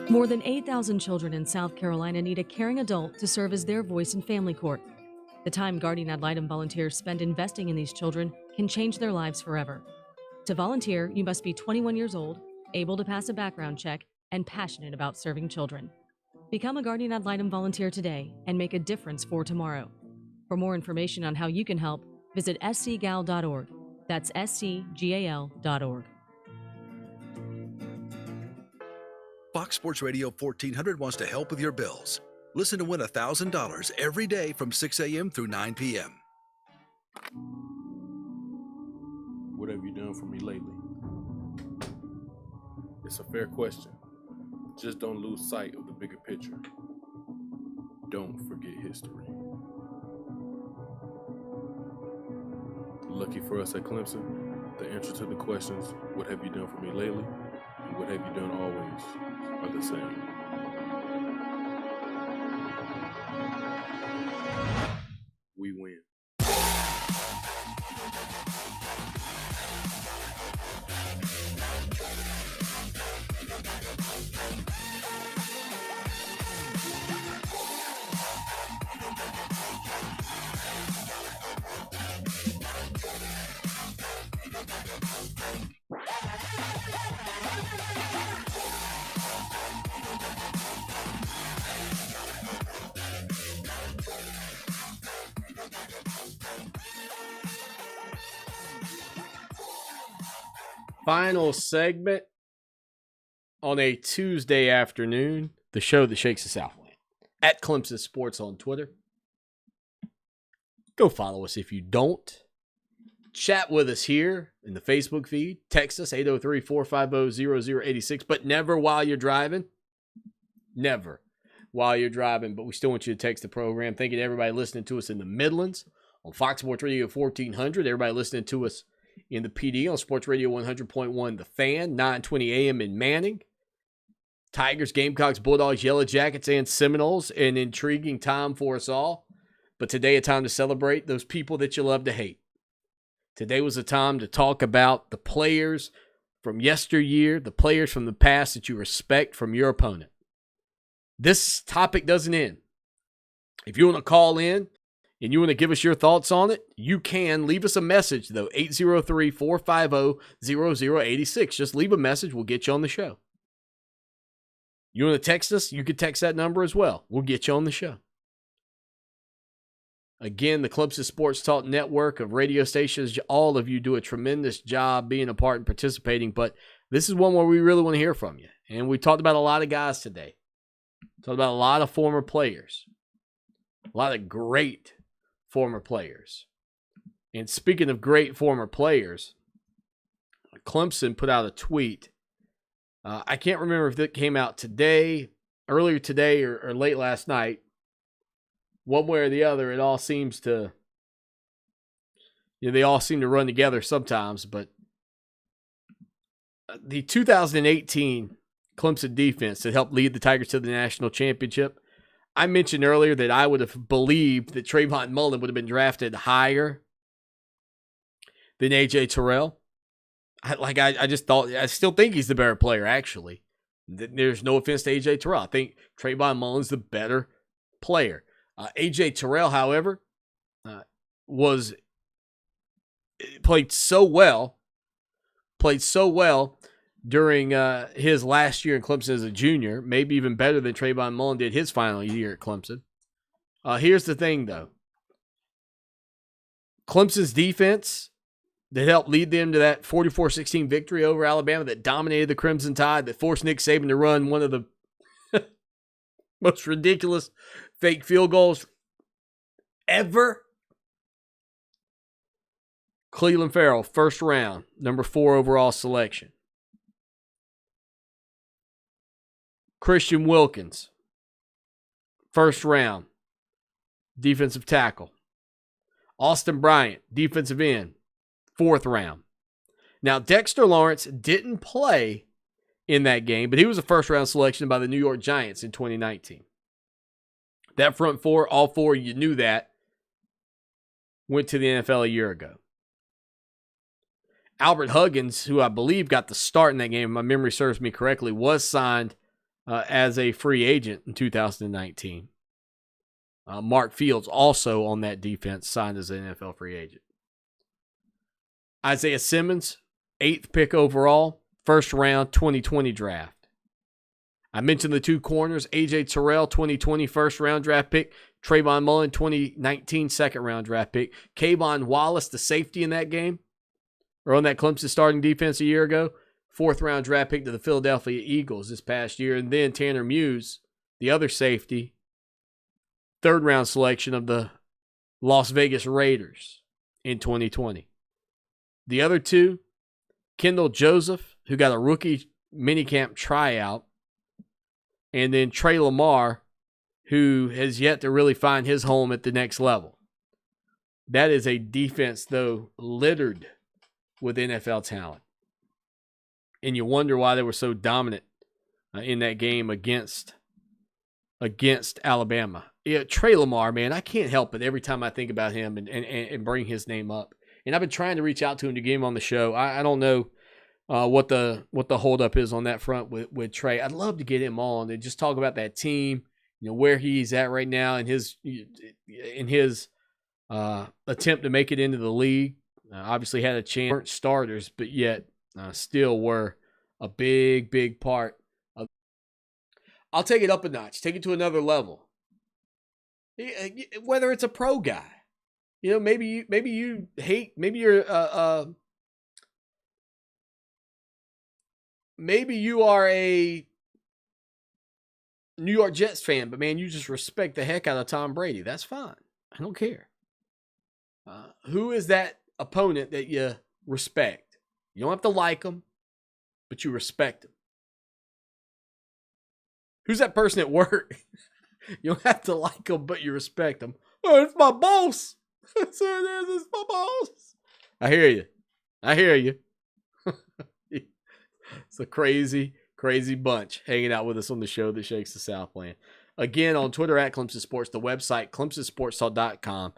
More than 8,000 children in South Carolina need a caring adult to serve as their voice in family court. The time guardian ad litem volunteers spend investing in these children can change their lives forever. To volunteer, you must be 21 years old, able to pass a background check, and passionate about serving children. Become a guardian ad litem volunteer today and make a difference for tomorrow. For more information on how you can help, visit scgal.org. That's scgal.org. Fox Sports Radio 1400 wants to help with your bills. Listen to win $1,000 every day from 6 a.m. through 9 p.m. What have you done for me lately? It's a fair question. Just don't lose sight of the bigger picture. Don't forget history. Lucky for us at Clemson, the answer to the questions, what have you done for me lately, and what have you done always, are the same. We win. Final segment on a Tuesday afternoon, the show that shakes the Southland. At Clemson Sports on Twitter. Go follow us if you don't. Chat with us here in the Facebook feed. Text us 803-450-0086, but never while you're driving. Never while you're driving, but we still want you to text the program. Thank you to everybody listening to us in the Midlands on Fox Sports Radio 1400. Everybody listening to us in the PD on Sports Radio 100.1 The Fan, 9:20 a.m. in Manning. Tigers, Gamecocks, Bulldogs, Yellow Jackets, and Seminoles. An intriguing time for us all. But today a time to celebrate those people that you love to hate. Today was a time to talk about the players from yesteryear, the players from the past that you respect from your opponent. This topic doesn't end. If you want to call in and you want to give us your thoughts on it, you can. Leave us a message, though, 803-450-0086. Just leave a message. We'll get you on the show. You want to text us? You can text that number as well. We'll get you on the show. Again, the Clemson Sports Talk network of radio stations, all of you do a tremendous job being a part and participating, but this is one where we really want to hear from you. And we talked about a lot of guys today. Talked about a lot of former players. A lot of great former players. And speaking of great former players, Clemson put out a tweet. I can't remember if it came out today, earlier today, or late last night. One way or the other, it all seems to, they all seem to run together sometimes. But the 2018 Clemson defense that helped lead the Tigers to the national championship, I mentioned earlier that I would have believed that Trayvon Mullen would have been drafted higher than A.J. Terrell. I just thought, I still think he's the better player, actually. There's no offense to A.J. Terrell. I think Trayvon Mullen's the better player. A.J. Terrell, however, played so well during his last year in Clemson as a junior, maybe even better than Trayvon Mullen did his final year at Clemson. Here's the thing, though. Clemson's defense that helped lead them to that 44-16 victory over Alabama that dominated the Crimson Tide, that forced Nick Saban to run one of the most ridiculous fake field goals ever. Cleveland Farrell, first round, number 4 overall selection. Christian Wilkins, first round, defensive tackle. Austin Bryant, defensive end, 4th round. Now, Dexter Lawrence didn't play in that game, but he was a first-round selection by the New York Giants in 2019. That front four, all 4, you knew that, went to the NFL a year ago. Albert Huggins, who I believe got the start in that game, if my memory serves me correctly, was signed as a free agent in 2019. Mark Fields, also on that defense, signed as an NFL free agent. Isaiah Simmons, 8th pick overall, first round 2020 draft. I mentioned the two corners, A.J. Terrell, 2020 first-round draft pick, Trayvon Mullen, 2019 second-round draft pick, Kayvon Wallace, the safety in that game, or on that Clemson starting defense a year ago, fourth-round draft pick to the Philadelphia Eagles this past year, and then Tanner Muse, the other safety, third-round selection of the Las Vegas Raiders in 2020. The other two, Kendall Joseph, who got a rookie minicamp tryout, and then Trey Lamar, who has yet to really find his home at the next level. That is a defense, though, littered with NFL talent. And you wonder why they were so dominant in that game against Alabama. Yeah, Trey Lamar, man, I can't help it every time I think about him and bring his name up. And I've been trying to reach out to him to get him on the show. I don't know what the holdup is on that front with Trey. I'd love to get him on and just talk about that team, where he's at right now in his attempt to make it into the league. Obviously had a chance, weren't starters, but yet still were a big part of. I'll take it up a notch, take it to another level. Whether it's a pro guy, maybe you hate, maybe you're maybe you are a New York Jets fan, but man, you just respect the heck out of Tom Brady. That's fine. I don't care. Who is that opponent that you respect? You don't have to like them, but you respect them. Who's that person at work? You don't have to like them, but you respect them. Oh, it's my boss. It's my boss. I hear you. It's a crazy bunch hanging out with us on the show that shakes the Southland. Again, on Twitter at Clemson Sports, the website, ClemsonSportsTalk.com.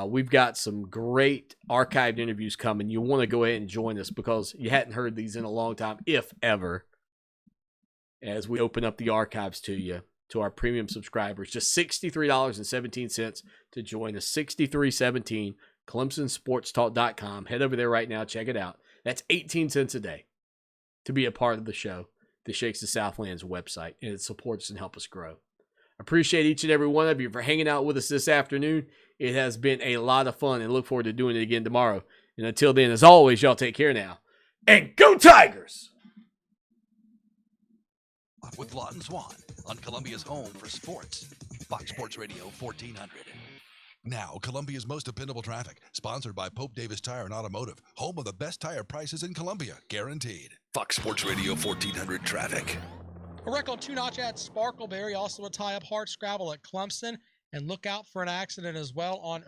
We've got some great archived interviews coming. You want to go ahead and join us because you hadn't heard these in a long time, if ever, as we open up the archives to you, to our premium subscribers. Just $63.17 to join us. $63.17, ClemsonSportsTalk.com. Head over there right now. Check it out. That's 18 cents a day to be a part of the show that shakes the Southland's website, and it supports and helps us grow. Appreciate each and every one of you for hanging out with us this afternoon. It has been a lot of fun, and look forward to doing it again tomorrow. And until then, as always, y'all take care now. And go Tigers! With Lawton Swan on Columbia's home for sports, Fox Sports Radio 1400. Now, Columbia's most dependable traffic, sponsored by Pope Davis Tire and Automotive, home of the best tire prices in Columbia, guaranteed. Fox Sports Radio 1400 traffic. A wreck on 2-notch at Sparkleberry, also a tie-up hard scrabble at Clemson, and look out for an accident as well on